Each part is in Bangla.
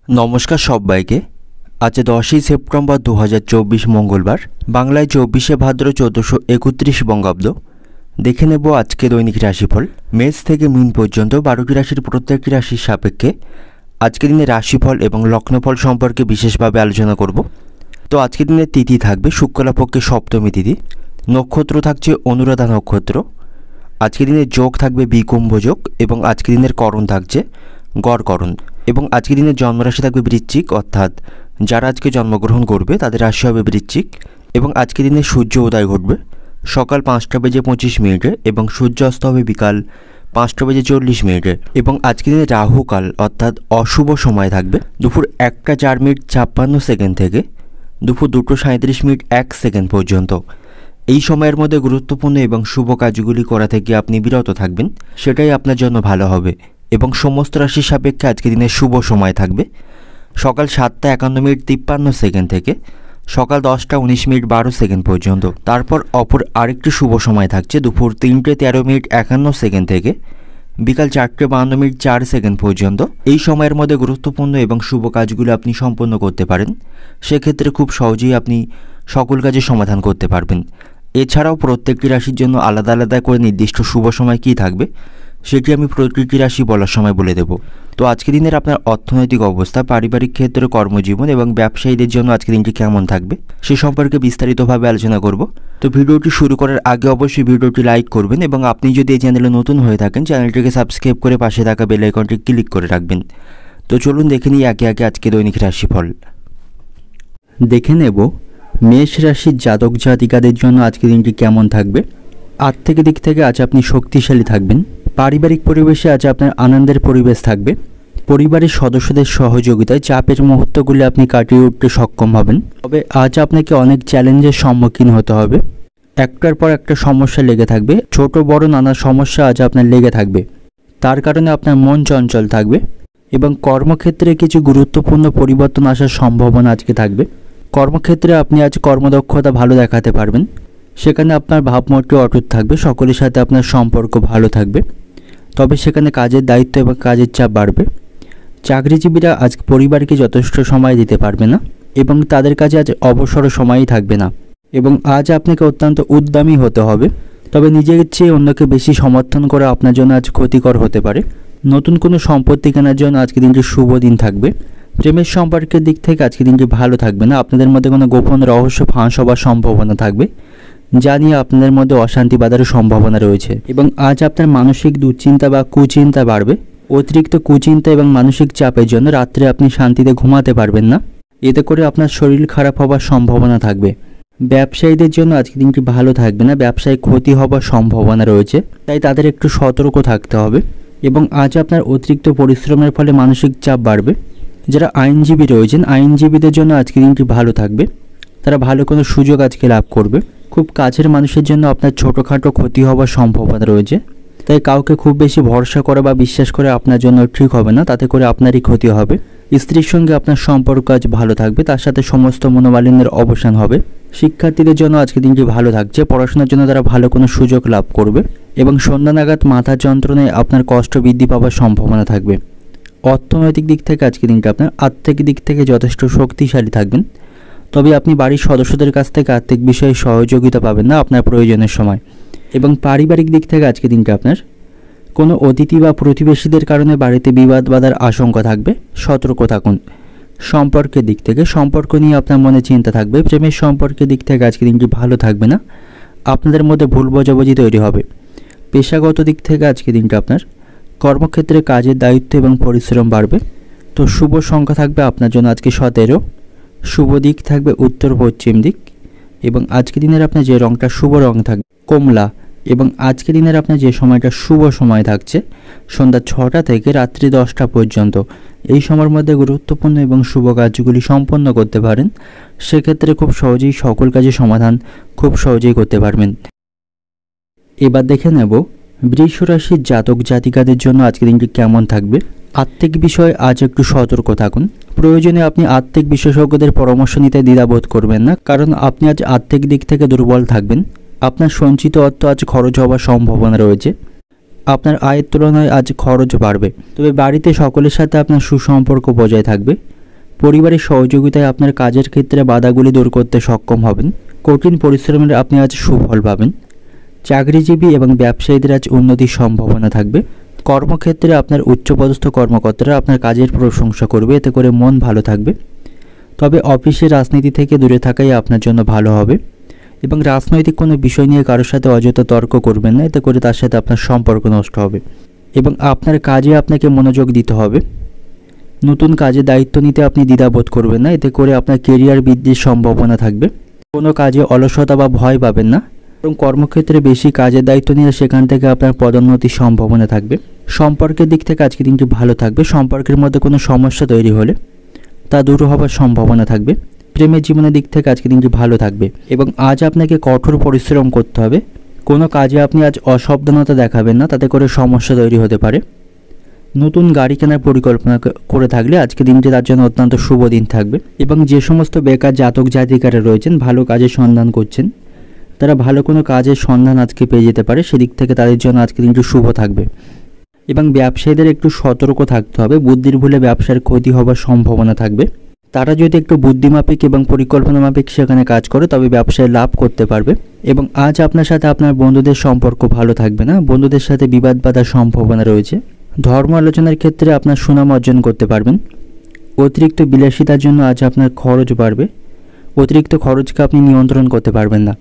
নমস্কার সবাইকে। আজ 10ই সেপ্টেম্বর 2024 মঙ্গলবার, বাংলায় 24শে ভাদ্র 1431 বঙ্গাব্দ। দেখে নেব আজকে দৈনিক রাশিফল। মেষ থেকে মীন পর্যন্ত 12টি রাশির প্রত্যেকটি রাশির সাপেক্ষে আজকের দিনে রাশিফল এবং লগ্নফল সম্পর্কে বিশেষভাবে আলোচনা করব। তো আজকের দিনের তিথি থাকবে শুক্লাপক্ষে সপ্তমী তিথি, নক্ষত্র থাকছে অনুরাধা নক্ষত্র। আজকের দিনের যোগ থাকবে বিকুম্ভ যোগ এবং আজকের দিনের করণ থাকছে গড়করণ। এবং আজকের দিনের জন্মরাশি থাকবে বৃশ্চিক, অর্থাৎ যারা আজকে জন্মগ্রহণ করবে তাদের রাশি হবে বৃশ্চিক। এবং আজকের দিনে সূর্য উদয় ঘটবে সকাল 5টা বেজে 25 মিনিটে এবং সূর্য অস্ত হবে বিকাল 5টা বেজে 40 মিনিটে। এবং আজকের দিনে রাহুকাল অর্থাৎ অশুভ সময় থাকবে দুপুর 1টা 4 মিনিট 56 সেকেন্ড থেকে দুপুর 2টো 37 মিনিট 1 সেকেন্ড পর্যন্ত। এই সময়ের মধ্যে গুরুত্বপূর্ণ এবং শুভ কাজগুলি করা থেকে আপনি বিরত থাকবেন, সেটাই আপনার জন্য ভালো হবে। এবং সমস্ত রাশির সাপেক্ষে আজকের দিনের শুভ সময় থাকবে সকাল 7টা 51 মিনিট 53 সেকেন্ড থেকে সকাল 10টা 19 মিনিট 12 সেকেন্ড পর্যন্ত। তারপর অপর আরেকটি শুভ সময় থাকছে দুপুর 3টে 13 মিনিট 51 সেকেন্ড থেকে বিকাল 4টে 52 মিনিট 4 সেকেন্ড পর্যন্ত। এই সময়ের মধ্যে গুরুত্বপূর্ণ এবং শুভ কাজগুলো আপনি সম্পন্ন করতে পারেন, সেক্ষেত্রে খুব সহজেই আপনি সকল কাজের সমাধান করতে পারবেন। এছাড়াও প্রত্যেকটি রাশির জন্য আলাদা আলাদা করে নির্দিষ্ট শুভ সময় কী থাকবে সেটি আমি প্রতিটি রাশি বলার সময় বলে দেব। তো আজকের দিনের আপনার অর্থনৈতিক অবস্থা, পারিবারিক ক্ষেত্রে, কর্মজীবন এবং ব্যবসায়ীদের জন্য আজকের দিনটি কেমন থাকবে সে সম্পর্কে বিস্তারিতভাবে আলোচনা করব। তো ভিডিওটি শুরু করার আগে অবশ্যই ভিডিওটি লাইক করবেন এবং আপনি যদি এই চ্যানেলে নতুন হয়ে থাকেন চ্যানেলটিকে সাবস্ক্রাইব করে পাশে থাকা বেল আইকনটি ক্লিক করে রাখবেন। তো চলুন দেখে নিই একে একে আজকে দৈনিক রাশিফল। দেখে নেব মেষ রাশির জাতক জাতিকাদের জন্য আজকের দিনটি কেমন থাকবে। আর্থিক দিক থেকে আজ আপনি শক্তিশালী থাকবেন। পারিবারিক পরিবেশে আজ আপনার আনন্দের পরিবেশ থাকবে। পরিবারের সদস্যদের সহযোগিতায় চাপের মুহূর্তগুলি আপনি কাটিয়ে উঠতে সক্ষম হবেন। তবে আজ আপনাকে অনেক চ্যালেঞ্জের সম্মুখীন হতে হবে। একটার পর একটা সমস্যা লেগে থাকবে, ছোট বড় নানা সমস্যা আজ আপনার লেগে থাকবে। তার কারণে আপনার মন চঞ্চল থাকবে এবং কর্মক্ষেত্রে কিছু গুরুত্বপূর্ণ পরিবর্তন আসার সম্ভাবনা আজকে থাকবে। কর্মক্ষেত্রে আপনি আজ কর্মদক্ষতা ভালো দেখাতে পারবেন, সেখানে আপনার ভাবমূর্তি অটুট থাকবে, সকলের সাথে আপনার সম্পর্ক ভালো থাকবে। তবে সেখানে কাজের দায়িত্ব এবং কাজের চাপ বাড়বে। চাকরিজীবীরা আজ পরিবারকে যথেষ্ট সময় দিতে পারবে না এবং তাদের কাছে আজ অবসর সময়ই থাকবে না। এবং আজ আপনাকে অত্যন্ত উদ্যমী হতে হবে, তবে নিজের চেয়ে অন্যকে বেশি সমর্থন করা আপনার জন্য আজ ক্ষতিকর হতে পারে। নতুন কোনো সম্পত্তি কেনার জন্য আজকে দিনটি শুভ দিন থাকবে। প্রেমের সম্পর্কের দিক থেকে আজকে দিনটি ভালো থাকবে না, আপনাদের মধ্যে কোনো গোপন রহস্য ফাঁস হবার সম্ভাবনা থাকবে, যা নিয়ে আপনাদের মধ্যে অশান্তি বাঁধার সম্ভাবনা রয়েছে। এবং আজ আপনার মানসিক দুশ্চিন্তা বা কুচিন্তা বাড়বে। অতিরিক্ত কুচিন্তা এবং মানসিক চাপের জন্য রাত্রে আপনি শান্তিতে ঘুমাতে পারবেন না, এতে করে আপনার শরীর খারাপ হবার সম্ভাবনা থাকবে। ব্যবসায়ীদের জন্য আজকে দিনটি ভালো থাকবে না, ব্যবসায় ক্ষতি হবার সম্ভাবনা রয়েছে, তাই তাদের একটু সতর্ক থাকতে হবে। এবং আজ আপনার অতিরিক্ত পরিশ্রমের ফলে মানসিক চাপ বাড়বে। যারা আইনজীবী রয়েছেন, আইনজীবীদের জন্য আজকে দিনটি ভালো থাকবে, তারা ভালো কোনো সুযোগ আজকে লাভ করবে। খুব কাছের মানুষের জন্য আপনার ছোটোখাটো ক্ষতি হওয়ার সম্ভাবনা রয়েছে, তাই কাউকে খুব বেশি ভরসা করা বা বিশ্বাস করে আপনার জন্য ঠিক হবে না, তাতে করে আপনারই ক্ষতি হবে। স্ত্রীর সঙ্গে আপনার সম্পর্ক আজ ভালো থাকবে, তার সাথে সমস্ত মনোমালিন্যের অবসান হবে। শিক্ষার্থীদের জন্য আজকে দিনটি ভালো থাকছে, পড়াশোনার জন্য তারা ভালো কোনো সুযোগ লাভ করবে এবং সন্ধ্যা নাগাদ মাথা যন্ত্রণায় আপনার কষ্ট বৃদ্ধি পাওয়ার সম্ভাবনা থাকবে। অর্থনৈতিক দিক থেকে আজকে দিনটি আপনার আর্থিক দিক থেকে যথেষ্ট শক্তিশালী থাকবেন, তবে আপনি বাড়ির সদস্যদের কাছ থেকে আর্থিক বিষয়ে সহযোগিতা পাবেন না আপনার প্রয়োজনের সময়। এবং পারিবারিক দিক থেকে আজকে দিনটা আপনার কোনো অতিথি বা প্রতিবেশীদের কারণে বাড়িতে বিবাদ বাঁধার আশঙ্কা থাকবে, সতর্ক থাকুন। সম্পর্কের দিক থেকে সম্পর্ক নিয়ে আপনার মনে চিন্তা থাকবে। প্রেমের সম্পর্কের দিক থেকে আজকে দিনটি ভালো থাকবে না, আপনাদের মধ্যে ভুল বোঝাবুঝি তৈরি হবে। পেশাগত দিক থেকে আজকে দিনটা আপনার কর্মক্ষেত্রে কাজের দায়িত্ব এবং পরিশ্রম বাড়বে। তো শুভ সংখ্যা থাকবে আপনার জন্য আজকে 17। শুভ দিক থাকবে উত্তর পশ্চিম দিক। এবং আজকে দিনের আপনার যে রঙটা শুভ রঙ থাকবে কমলা। এবং আজকে দিনের আপনার যে সময়টা শুভ সময় থাকছে সন্ধ্যা 6টা থেকে রাত্রি 10টা পর্যন্ত। এই সময়ের মধ্যে গুরুত্বপূর্ণ এবং শুভ কাজগুলি সম্পন্ন করতে পারেন, সেক্ষেত্রে খুব সহজেই সকল কাজের সমাধান খুব সহজেই করতে পারবেন। এবার দেখে নেব বৃষ রাশির জাতক জাতিকাদের জন্য আজকে দিনটি কেমন থাকবে। আর্থিক বিষয়ে আজ একটু সতর্ক থাকুন। প্রয়োজনে আপনি আর্থিক বিশেষজ্ঞদের পরামর্শ নিতে দ্বিধাবোধ করবেন না, কারণ আপনি আজ আর্থিক দিক থেকে দুর্বল থাকবেন। আপনার সঞ্চিত অর্থ আজ খরচ হওয়ার সম্ভাবনা রয়েছে। আপনার আয়ের তুলনায় আজ খরচ বাড়বে, তবে বাড়িতে সকলের সাথে আপনার সুসম্পর্ক বজায় থাকবে। পরিবারের সহযোগিতায় আপনার কাজের ক্ষেত্রে বাধাগুলি দূর করতে সক্ষম হবেন। কঠিন পরিশ্রমের আপনি আজ সুফল পাবেন। চাকরিজীবী এবং ব্যবসায়ীদের আজ উন্নতির সম্ভাবনা থাকবে। কর্মক্ষেত্রে আপনার উচ্চপদস্থ কর্মকর্তারা আপনার কাজের প্রশংসা করবে, এতে করে মন ভালো থাকবে। তবে অফিসের রাজনীতি থেকে দূরে থাকাই আপনার জন্য ভালো হবে এবং রাজনৈতিক কোনো বিষয় নিয়ে কারোর সাথে অযথা তর্ক করবেন না, এতে করে তার সাথে আপনার সম্পর্ক নষ্ট হবে এবং আপনার কাজে আপনাকে মনোযোগ দিতে হবে। নতুন কাজে দায়িত্ব নিতে আপনি দ্বিধাবোধ করবেন না, এতে করে আপনার কেরিয়ার বৃদ্ধির সম্ভাবনা থাকবে। কোনো কাজে অলসতা বা ভয় পাবেন না এবং কর্মক্ষেত্রে বেশি কাজের দায়িত্ব নিলে সেখান থেকে আপনার পদোন্নতির সম্ভাবনা থাকবে। সম্পর্কের দিক থেকে আজকে দিনটি ভালো থাকবে। সম্পর্কের মধ্যে কোনো সমস্যা তৈরি হলে তা দূর হবার সম্ভাবনা থাকবে। প্রেমের জীবনের দিক থেকে আজকে দিনটি ভালো থাকবে এবং আজ আপনাকে কঠোর পরিশ্রম করতে হবে। কোনো কাজে আপনি আজ অসাবধানতা দেখাবেন না, তাতে করে সমস্যা তৈরি হতে পারে। নতুন গাড়ি কেনার পরিকল্পনা করে থাকলে আজকে দিনটি তার জন্য অত্যন্ত শুভ দিন থাকবে এবং যে সমস্ত বেকার জাতক জাতিকারা রয়েছেন, ভালো কাজের সন্ধান করছেন, তারা ভালো কোনো কাজের সন্ধান আজকে পেয়ে যেতে পারে। সেদিক থেকে তাদের জন্য আজকে দিনটি শুভ থাকবে এবং ব্যবসায়ীদের একটু সতর্ক থাকতে হবে। বুদ্ধির ভুলে ব্যবসার ক্ষতি হবার সম্ভাবনা থাকবে। তারা যদি একটু বুদ্ধিমাফিক এবং পরিকল্পনা মাফিক সেখানে কাজ করে তবে ব্যবসায় লাভ করতে পারবে এবং আজ আপনার সাথে আপনার বন্ধুদের সম্পর্ক ভালো থাকবে না। বন্ধুদের সাথে বিবাদ বাঁধার সম্ভাবনা রয়েছে। ধর্ম আলোচনার ক্ষেত্রে আপনার সুনাম অর্জন করতে পারবেন। অতিরিক্ত বিলাসিতার জন্য আজ আপনার খরচ বাড়বে। অতিরিক্ত খরচকে আপনি নিয়ন্ত্রণ করতে পারবেন না।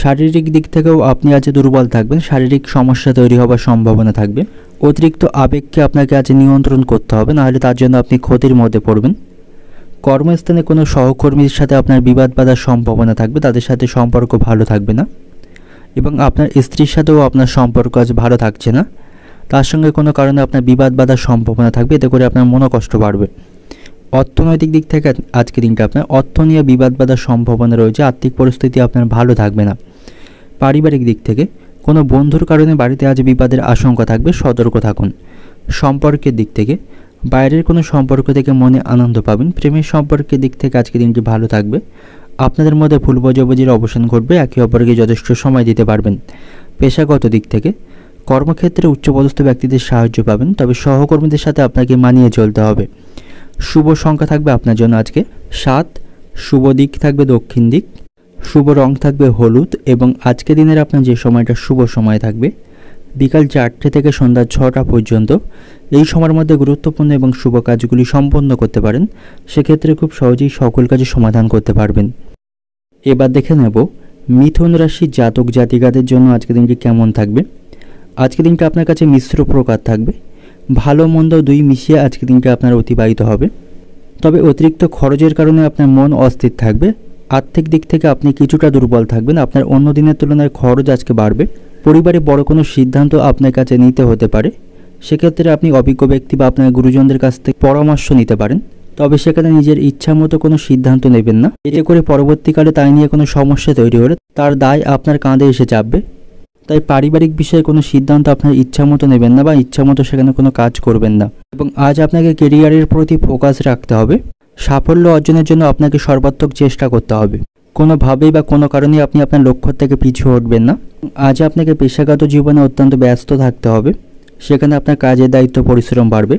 শারীরিক দিক থেকেও আপনি আজ দুর্বল থাকবেন। শারীরিক সমস্যা তৈরি হবার সম্ভাবনা থাকবে। অতিরিক্ত আবেগকে আপনাকে আজ নিয়ন্ত্রণ করতে হবে, নাহলে তার জন্য আপনি ক্ষতির মধ্যে পড়বেন। কর্মস্থানে কোনো সহকর্মীর সাথে আপনার বিবাদ বাঁধার সম্ভাবনা থাকবে। তাদের সাথে সম্পর্ক ভালো থাকবে না এবং আপনার স্ত্রীর সাথেও আপনার সম্পর্ক আজ ভালো থাকছে না। তার সঙ্গে কোনো কারণে আপনার বিবাদ বাঁধার সম্ভাবনা থাকবে, এতে করে আপনার মনোকষ্ট বাড়বে। অর্থনৈতিক দিক থেকে আজকে দিনটা আপনার অর্থ নিয়ে বিবাদ বাঁধার সম্ভাবনা রয়েছে। আর্থিক পরিস্থিতি আপনার ভালো থাকবে না। পারিবারিক দিক থেকে কোনো বন্ধুর কারণে বাড়িতে আজ বিবাদের আশঙ্কা থাকবে, সতর্ক থাকুন। সম্পর্কের দিক থেকে বাইরের কোনো সম্পর্ক থেকে মনে আনন্দ পাবেন। প্রেমের সম্পর্কের দিক থেকে আজকে দিনটি ভালো থাকবে। আপনাদের মধ্যে ভুল বোঝাবুঝির অবসান ঘটবে, একে অপরকে যথেষ্ট সময় দিতে পারবেন। পেশাগত দিক থেকে কর্মক্ষেত্রে উচ্চপদস্থ ব্যক্তিদের সাহায্য পাবেন, তবে সহকর্মীদের সাথে আপনাকে মানিয়ে চলতে হবে। শুভ সংখ্যা থাকবে আপনার জন্য আজকে 7। শুভ দিক থাকবে দক্ষিণ দিক। শুভ রং থাকবে হলুদ এবং আজকে দিনের আপনার যে সময়টা শুভ সময় থাকবে বিকাল 4টে থেকে সন্ধ্যা 6টা পর্যন্ত। এই সময়ের মধ্যে গুরুত্বপূর্ণ এবং শুভ কাজগুলি সম্পন্ন করতে পারেন। সেক্ষেত্রে খুব সহজেই সকল কাজের সমাধান করতে পারবেন। এবার দেখে নেব মিথুন রাশির জাতক জাতিকাদের জন্য আজকে দিনটি কেমন থাকবে। আজকে দিনটা আপনার কাছে মিশ্র প্রকার থাকবে। ভালো মন্দ দুই মিশিয়ে আজকে দিনটা আপনার অতিবাহিত হবে। তবে অতিরিক্ত খরচের কারণে আপনার মন অস্থির থাকবে। আর্থিক দিক থেকে আপনি কিছুটা দুর্বল থাকবেন। আপনার অন্য দিনের তুলনায় খরচ আজকে বাড়বে। পরিবারে বড় কোনো সিদ্ধান্ত আপনার কাছে নিতে হতে পারে। সেক্ষেত্রে আপনি অভিজ্ঞ ব্যক্তি বা আপনার গুরুজনদের কাছ থেকে পরামর্শ নিতে পারেন। তবে সেখানে নিজের ইচ্ছা মতো কোনো সিদ্ধান্ত নেবেন না, এতে করে পরবর্তীকালে তাই নিয়ে কোনো সমস্যা তৈরি হলে তার দায় আপনার কাঁধে এসে চাপবে। তাই পারিবারিক বিষয়ে কোনো সিদ্ধান্ত আপনার ইচ্ছা মতো নেবেন না বা ইচ্ছা মতো সেখানে কোনো কাজ করবেন না। এবং আজ আপনাকে কেরিয়ারের প্রতি ফোকাস রাখতে হবে। সাফল্য অর্জনের জন্য আপনাকে সর্বাত্মক চেষ্টা করতে হবে। কোনোভাবেই বা কোনো কারণে আপনি আপনার লক্ষ্য থেকে পিছু হটবেন না। আজ আপনাকে পেশাগত জীবনে অত্যন্ত ব্যস্ত থাকতে হবে। সেখানে আপনার কাজের দায়িত্ব পরিশ্রম বাড়বে।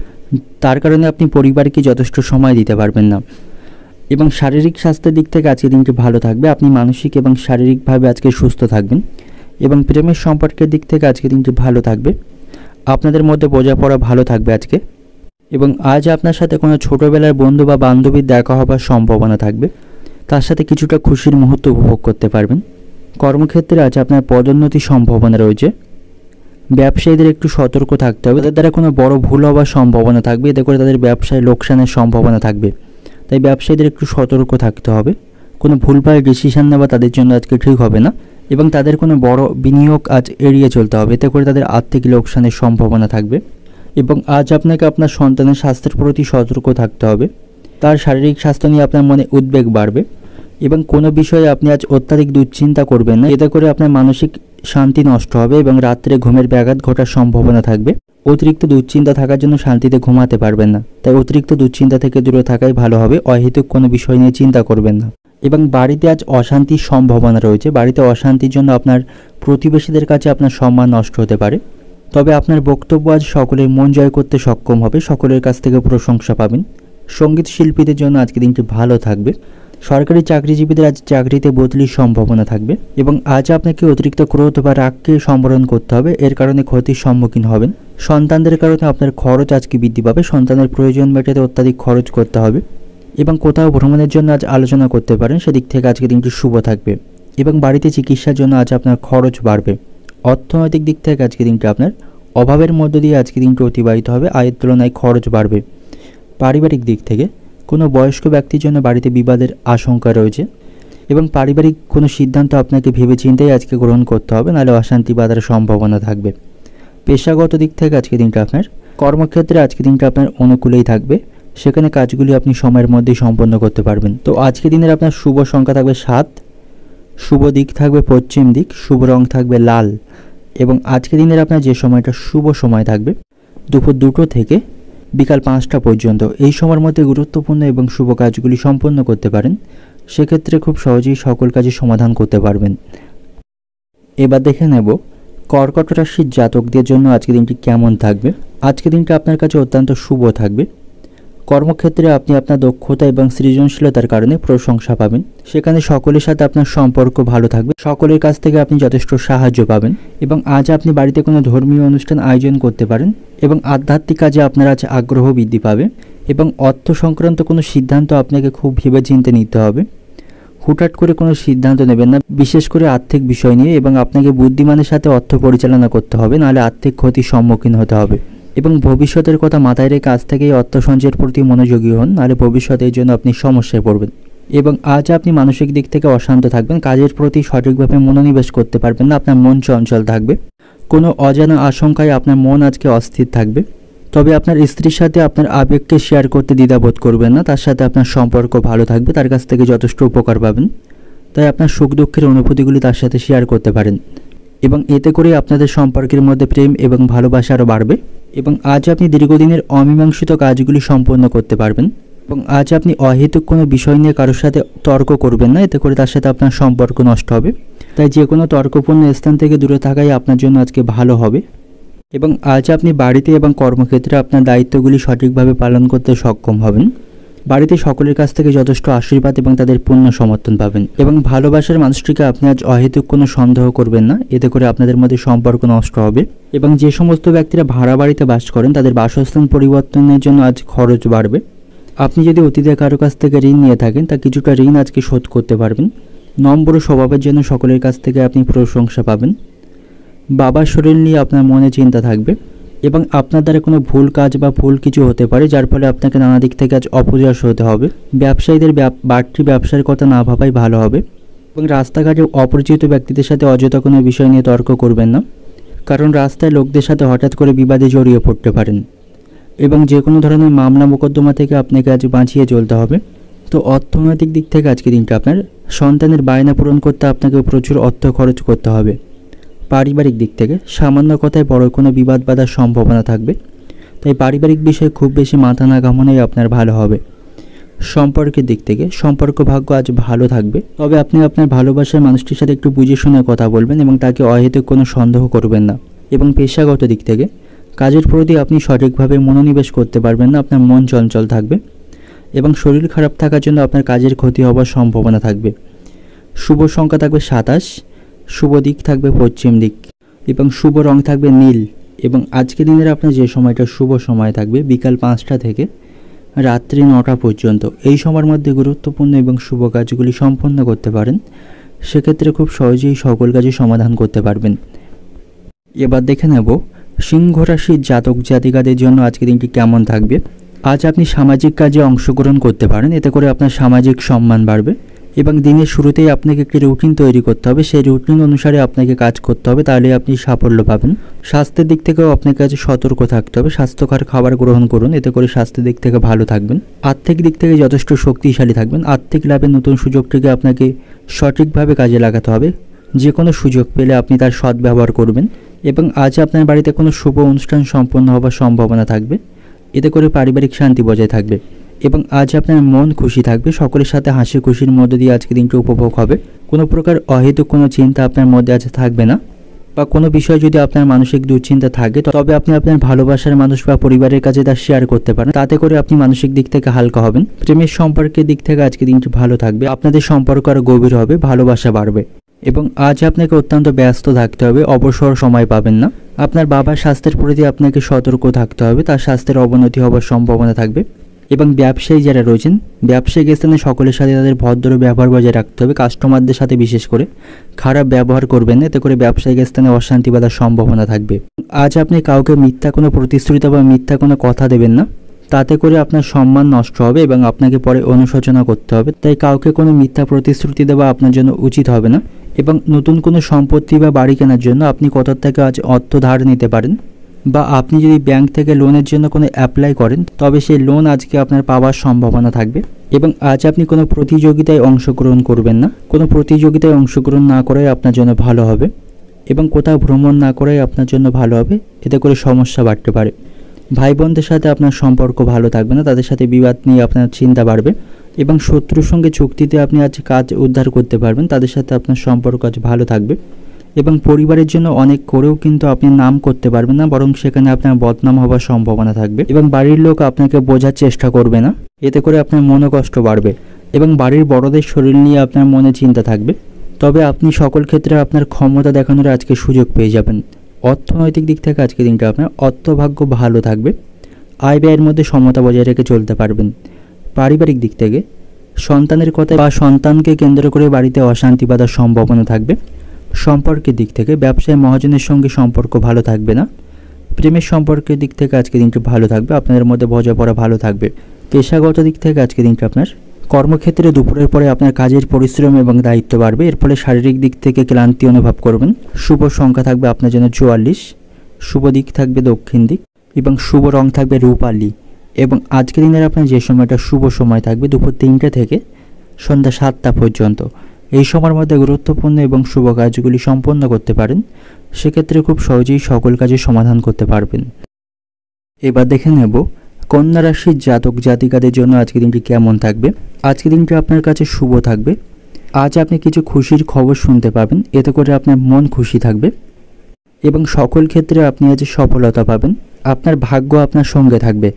তার কারণে আপনি পরিবারকে যথেষ্ট সময় দিতে পারবেন না। এবং শারীরিক স্বাস্থ্যের দিক থেকে আজকের দিনটি ভালো থাকবে। আপনি মানসিক এবং শারীরিকভাবে আজকে সুস্থ থাকবেন। এবং প্রেমের সম্পর্কের দিক থেকে আজকে দিনটি ভালো থাকবে। আপনাদের মধ্যে বোঝাপড়া ভালো থাকবে আজকে। এবং আজ আপনার সাথে কোনো ছোটোবেলার বন্ধু বা বান্ধবীর দেখা হবার সম্ভাবনা থাকবে। তার সাথে কিছুটা খুশির মুহূর্ত উপভোগ করতে পারবেন। কর্মক্ষেত্রে আজ আপনার পদোন্নতির সম্ভাবনা রয়েছে। ব্যবসায়ীদের একটু সতর্ক থাকতে হবে। তাদের দ্বারা কোনো বড় ভুল হওয়ার সম্ভাবনা থাকবে, এতে করে তাদের ব্যবসায় লোকসানের সম্ভাবনা থাকবে। তাই ব্যবসায়ীদের একটু সতর্ক থাকতে হবে। কোনো ভুলভাল ডিসিশন নেওয়া তাদের জন্য আজকে ঠিক হবে না এবং তাদের কোনো বড় বিনিয়োগ আজ এড়িয়ে চলতে হবে, এতে করে তাদের আর্থিক লোকসানের সম্ভাবনা থাকবে। এবং আজ আপনাকে আপনার সন্তানের স্বাস্থ্যের প্রতি সতর্ক থাকতে হবে। তার শারীরিক স্বাস্থ্য নিয়ে আপনার মনে উদ্বেগ বাড়বে এবং কোনো বিষয়ে আপনি আজ অত্যাধিক দুশ্চিন্তা করবেন না, এতে করে আপনার মানসিক শান্তি নষ্ট হবে এবং রাত্রে ঘুমের ব্যাঘাত ঘটার সম্ভাবনা থাকবে। অতিরিক্ত দুশ্চিন্তা থাকার জন্য শান্তিতে ঘুমাতে পারবেন না। তাই অতিরিক্ত দুশ্চিন্তা থেকে দূরে থাকাই ভালো হবে। অহেতুক কোনো বিষয় নিয়ে চিন্তা করবেন না। এবং বাড়িতে আজ অশান্তির সম্ভাবনা রয়েছে। বাড়িতে অশান্তির জন্য আপনার প্রতিবেশীদের কাছে আপনার সম্মান নষ্ট হতে পারে। তবে আপনার বক্তব্য আজ সকলের মন জয় করতে সক্ষম হবে। সকলের কাছ থেকে প্রশংসা পাবেন। সঙ্গীত শিল্পীদের জন্য আজকে দিনটি ভালো থাকবে। সরকারি চাকরিজীবীদের আজ চাকরিতে বদলির সম্ভাবনা থাকবে এবং আজ আপনাকে অতিরিক্ত ক্রোধ বা রাগকে সম্বরণ করতে হবে, এর কারণে ক্ষতির সম্মুখীন হবেন। সন্তানদের কারণে আপনার খরচ আজকে বৃদ্ধি পাবে, সন্তানের প্রয়োজন মেটাতে অত্যাধিক খরচ করতে হবে এবং কোথাও ভ্রমণের জন্য আজ আলোচনা করতে পারেন, সেদিক থেকে আজকে দিনটি শুভ থাকবে এবং বাড়িতে চিকিৎসার জন্য আজ আপনার খরচ বাড়বে। অর্থনৈতিক দিক থেকে আজকে দিনটি আপনার অভাবের মধ্য দিয়ে আজকে দিনটি অতিবাহিত হবে, আয়ের তুলনায় খরচ বাড়বে। পারিবারিক দিক থেকে কোনো বয়স্ক ব্যক্তির জন্য বাড়িতে বিবাদের আশঙ্কা রয়েছে এবং পারিবারিক কোনো সিদ্ধান্ত আপনাকে ভেবেচিন্তেই আজকে গ্রহণ করতে হবে, নাহলে অশান্তি বাধার সম্ভাবনা থাকবে। পেশাগত দিক থেকে আজকে দিনটা আপনার কর্মক্ষেত্রে আজকে দিনটা আপনার অনুকূলেই থাকবে, সেখানে কাজগুলি আপনি সময়ের মধ্যেই সম্পন্ন করতে পারবেন। তো আজকে দিনের আপনার শুভ সংখ্যা থাকবে 7, শুভ দিক থাকবে পশ্চিম দিক, শুভ রং থাকবে লাল এবং আজকে দিনের আপনার যে সময়টা শুভ সময় থাকবে দুপুর 2টো থেকে বিকাল 5টা পর্যন্ত। এই সময়ের মধ্যে গুরুত্বপূর্ণ এবং শুভ কাজগুলি সম্পন্ন করতে পারেন, সেক্ষেত্রে খুব সহজেই সকল কাজের সমাধান করতে পারবেন। এবার দেখে নেব কর্কট রাশির জাতকদের জন্য আজকে দিনটি কেমন থাকবে। আজকে দিনটা আপনার কাছে অত্যন্ত শুভ থাকবে। কর্মক্ষেত্রে আপনি আপনার দক্ষতা এবং সৃজনশীলতার কারণে প্রশংসা পাবেন, সেখানে সকলের সাথে আপনার সম্পর্ক ভালো থাকবে, সকলের কাছ থেকে আপনি যথেষ্ট সাহায্য পাবেন এবং আজ আপনি বাড়িতে কোনো ধর্মীয় অনুষ্ঠান আয়োজন করতে পারেন এবং আধ্যাত্মিক কাজে আপনার আজ আগ্রহ বৃদ্ধি পাবে এবং অর্থ সংক্রান্ত কোনো সিদ্ধান্ত আপনাকে খুব ভেবেচিন্তে নিতে হবে। হুটহাট করে কোনো সিদ্ধান্ত নেবেন না, বিশেষ করে আর্থিক বিষয় নিয়ে, এবং আপনাকে বুদ্ধিমানের সাথে অর্থ পরিচালনা করতে হবে, নাহলে আর্থিক ক্ষতির সম্মুখীন হতে হবে। এবং ভবিষ্যতের কথা মাথায় রেখে আজ থেকেই অর্থ সঞ্চয়ের প্রতি মনোযোগী হন, নাহলে ভবিষ্যতের জন্য আপনি সমস্যায় পড়বেন। এবং আজ আপনি মানসিক দিক থেকে অশান্ত থাকবেন, কাজের প্রতি সঠিকভাবে মনোনিবেশ করতে পারবেন না, আপনার মন চঞ্চল থাকবে, কোনো অজানা আশঙ্কায় আপনার মন আজকে অস্থির থাকবে। তবে আপনার স্ত্রীর সাথে আপনার আবেগকে শেয়ার করতে দ্বিধাবোধ করবেন না, তার সাথে আপনার সম্পর্ক ভালো থাকবে, তার কাছ থেকে যথেষ্ট উপকার পাবেন, তাই আপনার সুখ দুঃখের অনুভূতিগুলি তার সাথে শেয়ার করতে পারেন এবং এতে করে আপনাদের সম্পর্কের মধ্যে প্রেম এবং ভালোবাসা আরও বাড়বে। এবং আজ আপনি দীর্ঘদিনের অমীমাংসিত কাজগুলি সম্পন্ন করতে পারবেন এবং আজ আপনি অহেতুক কোনো বিষয় নিয়ে কারোর সাথে তর্ক করবেন না, এতে করে তার সাথে আপনার সম্পর্ক নষ্ট হবে। তাই যে কোনো তর্কপূর্ণ স্থান থেকে দূরে থাকাই আপনার জন্য আজকে ভালো হবে। এবং আজ আপনি বাড়িতে এবং কর্মক্ষেত্রে আপনার দায়িত্বগুলি সঠিকভাবে পালন করতে সক্ষম হবেন, বাড়িতে সকলের কাছ থেকে যথেষ্ট আশীর্বাদ এবং তাদের পূর্ণ সমর্থন পাবেন। এবং ভালোবাসার মানুষটিকে আপনি আজ অহেতুক কোনো সন্দেহ করবেন না, এতে করে আপনাদের মধ্যে সম্পর্ক নষ্ট হবে। এবং যে সমস্ত ব্যক্তিরা ভাড়া বাড়িতে বাস করেন তাদের বাসস্থান পরিবর্তনের জন্য আজ খরচ বাড়বে। আপনি যদি অতীতে কারো কাছ থেকে ঋণ নিয়ে থাকেন তা কিছুটা ঋণ আজকে শোধ করতে পারবেন। নম্র স্বভাবের জন্য সকলের কাছ থেকে আপনি প্রশংসা পাবেন। বাবার শরীর নিয়ে আপনার মনে চিন্তা থাকবে এবং আপনার দ্বারা কোনো ভুল কাজ বা ভুল কিছু হতে পারে, যার ফলে আপনাকে নানা দিক থেকে আজ অপযশ হতে হবে। ব্যবসায়ীদের বাড়তি ব্যবসার কথা না ভাবাই ভালো হবে। এবং রাস্তাঘাটে অপরিচিত ব্যক্তিদের সাথে অযথা কোনো বিষয় নিয়ে তর্ক করবেন না, কারণ রাস্তায় লোকদের সাথে হঠাৎ করে বিবাদে জড়িয়ে পড়তে পারেন। এবং যে কোনো ধরনের মামলা মোকদ্দমা থেকে আপনাকে আজ বাঁচিয়ে চলতে হবে। তো অর্থনৈতিক দিক থেকে আজকে দিনটা আপনার সন্তানের বায়না পূরণ করতে আপনাকে প্রচুর অর্থ খরচ করতে হবে। পারিবারিক দিক থেকে সামান্য কথায় বড় কোনো বিবাদ বাঁধার সম্ভাবনা থাকবে, তাই পারিবারিক বিষয়ে খুব বেশি মাথা না ঘামানোই আপনার ভালো হবে। সম্পর্কের দিক থেকে সম্পর্ক ভাগ্য আজ ভালো থাকবে, তবে আপনি আপনার ভালোবাসার মানুষটির সাথে একটু বুঝে শুনে কথা বলবেন এবং তাকে অহেতুক কোনো সন্দেহ করবেন না। এবং পেশাগত দিক থেকে কাজের প্রতি আপনি সঠিকভাবে মনোনিবেশ করতে পারবেন না, আপনার মন চঞ্চল থাকবে এবং শরীর খারাপ থাকার জন্য আপনার কাজের ক্ষতি হওয়ার সম্ভাবনা থাকবে। শুভ সংখ্যা থাকবে 27, শুভ দিক থাকবে পশ্চিম দিক এবং শুভ রং থাকবে নীল। এবং আজকে দিনের আপনার যে সময়টা শুভ সময় থাকবে বিকাল 5টা থেকে রাত্রি 9টা পর্যন্ত, এই সময়ের মধ্যে গুরুত্বপূর্ণ এবং শুভ কাজগুলি সম্পন্ন করতে পারেন, সেক্ষেত্রে খুব সহজেই সকল কাজে সমাধান করতে পারবেন। এবার দেখে নেব সিংহ রাশির জাতক জাতিকাদের জন্য আজকে দিনটি কেমন থাকবে। আজ আপনি সামাজিক কাজে অংশগ্রহণ করতে পারেন, এতে করে আপনার সামাজিক সম্মান বাড়বে এবং দিনের শুরুতেই আপনাকে একটি রুটিন তৈরি করতে হবে, সেই রুটিন অনুসারে আপনাকে কাজ করতে হবে, তাহলে আপনি সাফল্য পাবেন। স্বাস্থ্যের দিক থেকেও আপনাকে আজ সতর্ক থাকতে হবে, স্বাস্থ্যকর খাবার গ্রহণ করুন, এতে করে স্বাস্থ্যের দিক থেকে ভালো থাকবেন। আর্থিক দিক থেকে যথেষ্ট শক্তিশালী থাকবেন, আর্থিক লাভের নতুন সুযোগটিকে আপনাকে সঠিকভাবে কাজে লাগাতে হবে। যে কোনো সুযোগ পেলে আপনি তার সদ্ব্যবহার করবেন। এবং আজ আপনার বাড়িতে কোনো শুভ অনুষ্ঠান সম্পন্ন হওয়ার সম্ভাবনা থাকবে, এতে করে পারিবারিক শান্তি বজায় থাকবে এবং আজ আপনার মন খুশি থাকবে, সকলের সাথে হাসি খুশির মধ্য দিয়ে আজকে দিনটি উপভোগ হবে। কোনো প্রকার অহেতুক কোনো চিন্তা আপনার মধ্যে আজ থাকবে না বা কোনো বিষয় যদি আপনার মানসিক দুশ্চিন্তা থাকে তবে আপনি আপনার ভালোবাসার মানুষ বা পরিবারের কাছে তা শেয়ার করতে পারেন, তাতে করে আপনি মানসিক দিক থেকে হালকা হবেন। প্রেমের সম্পর্কের দিক থেকে আজকে দিনটি ভালো থাকবে, আপনাদের সম্পর্ক আরও গভীর হবে, ভালোবাসা বাড়বে। এবং আজ আপনাকে অত্যন্ত ব্যস্ত থাকতে হবে, অবসর সময় পাবেন না। আপনার বাবার স্বাস্থ্যের প্রতি আপনাকে সতর্ক থাকতে হবে, তার স্বাস্থ্যের অবনতি হওয়ার সম্ভাবনা থাকবে। এবং ব্যবসায়ী যারা রয়েছেন, ব্যবসায়িক স্থানে সকলের সাথে তাদের ভদ্র ব্যবহার বজায় রাখতে হবে, কাস্টমারদের সাথে বিশেষ করে খারাপ ব্যবহার করবেন না, এতে করে ব্যবসায়িক স্থানে অশান্তি বাঁধার সম্ভাবনা থাকবে। আজ আপনি কাউকে মিথ্যা কোনো প্রতিশ্রুতি বা মিথ্যা কোনো কথা দেবেন না, তাতে করে আপনার সম্মান নষ্ট হবে এবং আপনাকে পরে অনুশোচনা করতে হবে। তাই কাউকে কোনো মিথ্যা প্রতিশ্রুতি দেওয়া আপনার জন্য উচিত হবে না। এবং নতুন কোনো সম্পত্তি বা বাড়ি কেনার জন্য আপনি কোথাও থেকে আজ অর্থ ধার নিতে পারেন, বা আপনি যদি ব্যাংক থেকে লোনের জন্য কোনো অ্যাপ্লাই করেন তবে সেই লোন আজকে আপনার পাওয়ার সম্ভাবনা থাকবে। এবং আজ আপনি কোনো প্রতিযোগিতায় অংশগ্রহণ করবেন না, কোনো প্রতিযোগিতায় অংশগ্রহণ না করাই আপনার জন্য ভালো হবে। এবং কোথাও ভ্রমণ না করাই আপনার জন্য ভালো হবে, এতে করে সমস্যা বাড়তে পারে। ভাই বোনদের সাথে আপনার সম্পর্ক ভালো থাকবে না, তাদের সাথে বিবাদ নিয়ে আপনার চিন্তা বাড়বে। এবং শত্রুর সঙ্গে চুক্তিতে আপনি আজ কাজ উদ্ধার করতে পারবেন, তাদের সাথে আপনার সম্পর্ক আজ ভালো থাকবে। এবং পরিবারের জন্য অনেক করেও কিন্তু আপনি নাম করতে পারবেন না, বরং সেখানে আপনার বদনাম হওয়ার সম্ভাবনা থাকবে। এবং বাড়ির লোক আপনাকে বোঝার চেষ্টা করবে না, এতে করে আপনার মনোকষ্ট বাড়বে। এবং বাড়ির বড়দের শরীর নিয়ে আপনার মনে চিন্তা থাকবে, তবে আপনি সকল ক্ষেত্রে আপনার ক্ষমতা দেখানোর আজকে সুযোগ পেয়ে যাবেন। অর্থনৈতিক দিক থেকে আজকে দিনটা আপনার অর্থভাগ্য ভালো থাকবে, আয় ব্যয়ের মধ্যে সমতা বজায় রেখে চলতে পারবেন। পারিবারিক দিক থেকে সন্তানের কথা বা সন্তানকে কেন্দ্র করে বাড়িতে অশান্তি বাঁধার সম্ভাবনা থাকবে। সম্পর্কের দিক থেকে ব্যবসায় মহাজনের সঙ্গে সম্পর্ক ভালো থাকবে না। প্রেমের সম্পর্কের দিক থেকে আজকে দিনটি ভালো থাকবে, আপনাদের মধ্যে বোঝাপড়া ভালো থাকবে। পেশাগত দিক থেকে আজকে দিনটি আপনার কর্মক্ষেত্রে দুপুরের পরে আপনার কাজের পরিশ্রম এবং দায়িত্ব বাড়বে, এর ফলে শারীরিক দিক থেকে ক্লান্তি অনুভব করবেন। শুভ সংখ্যা থাকবে আপনার জন্য 44, শুভ দিক থাকবে দক্ষিণ দিক এবং শুভ রং থাকবে রূপালি। এবং আজকের দিনের আপনার যে সময়টা শুভ সময় থাকবে দুপুর 3টে থেকে সন্ধ্যা 7টা পর্যন্ত, এই সময়ের মধ্যে গুরুত্বপূর্ণ এবং শুভ কাজগুলি সম্পন্ন করতে পারেন, সেক্ষেত্রে খুব সহজেই সকল কাজের সমাধান করতে পারবেন। এবার দেখে নেব কন্যা রাশির জাতক জাতিকাদের জন্য আজকের দিনটি কেমন থাকবে। আজকের দিনটি আপনার কাছে শুভ থাকবে, আজ আপনি কিছু খুশির খবর শুনতে পাবেন, এতে করে আপনার মন খুশি থাকবে এবং সকল ক্ষেত্রে আপনি আজ সফলতা পাবেন, আপনার ভাগ্য আপনার সঙ্গে থাকবে।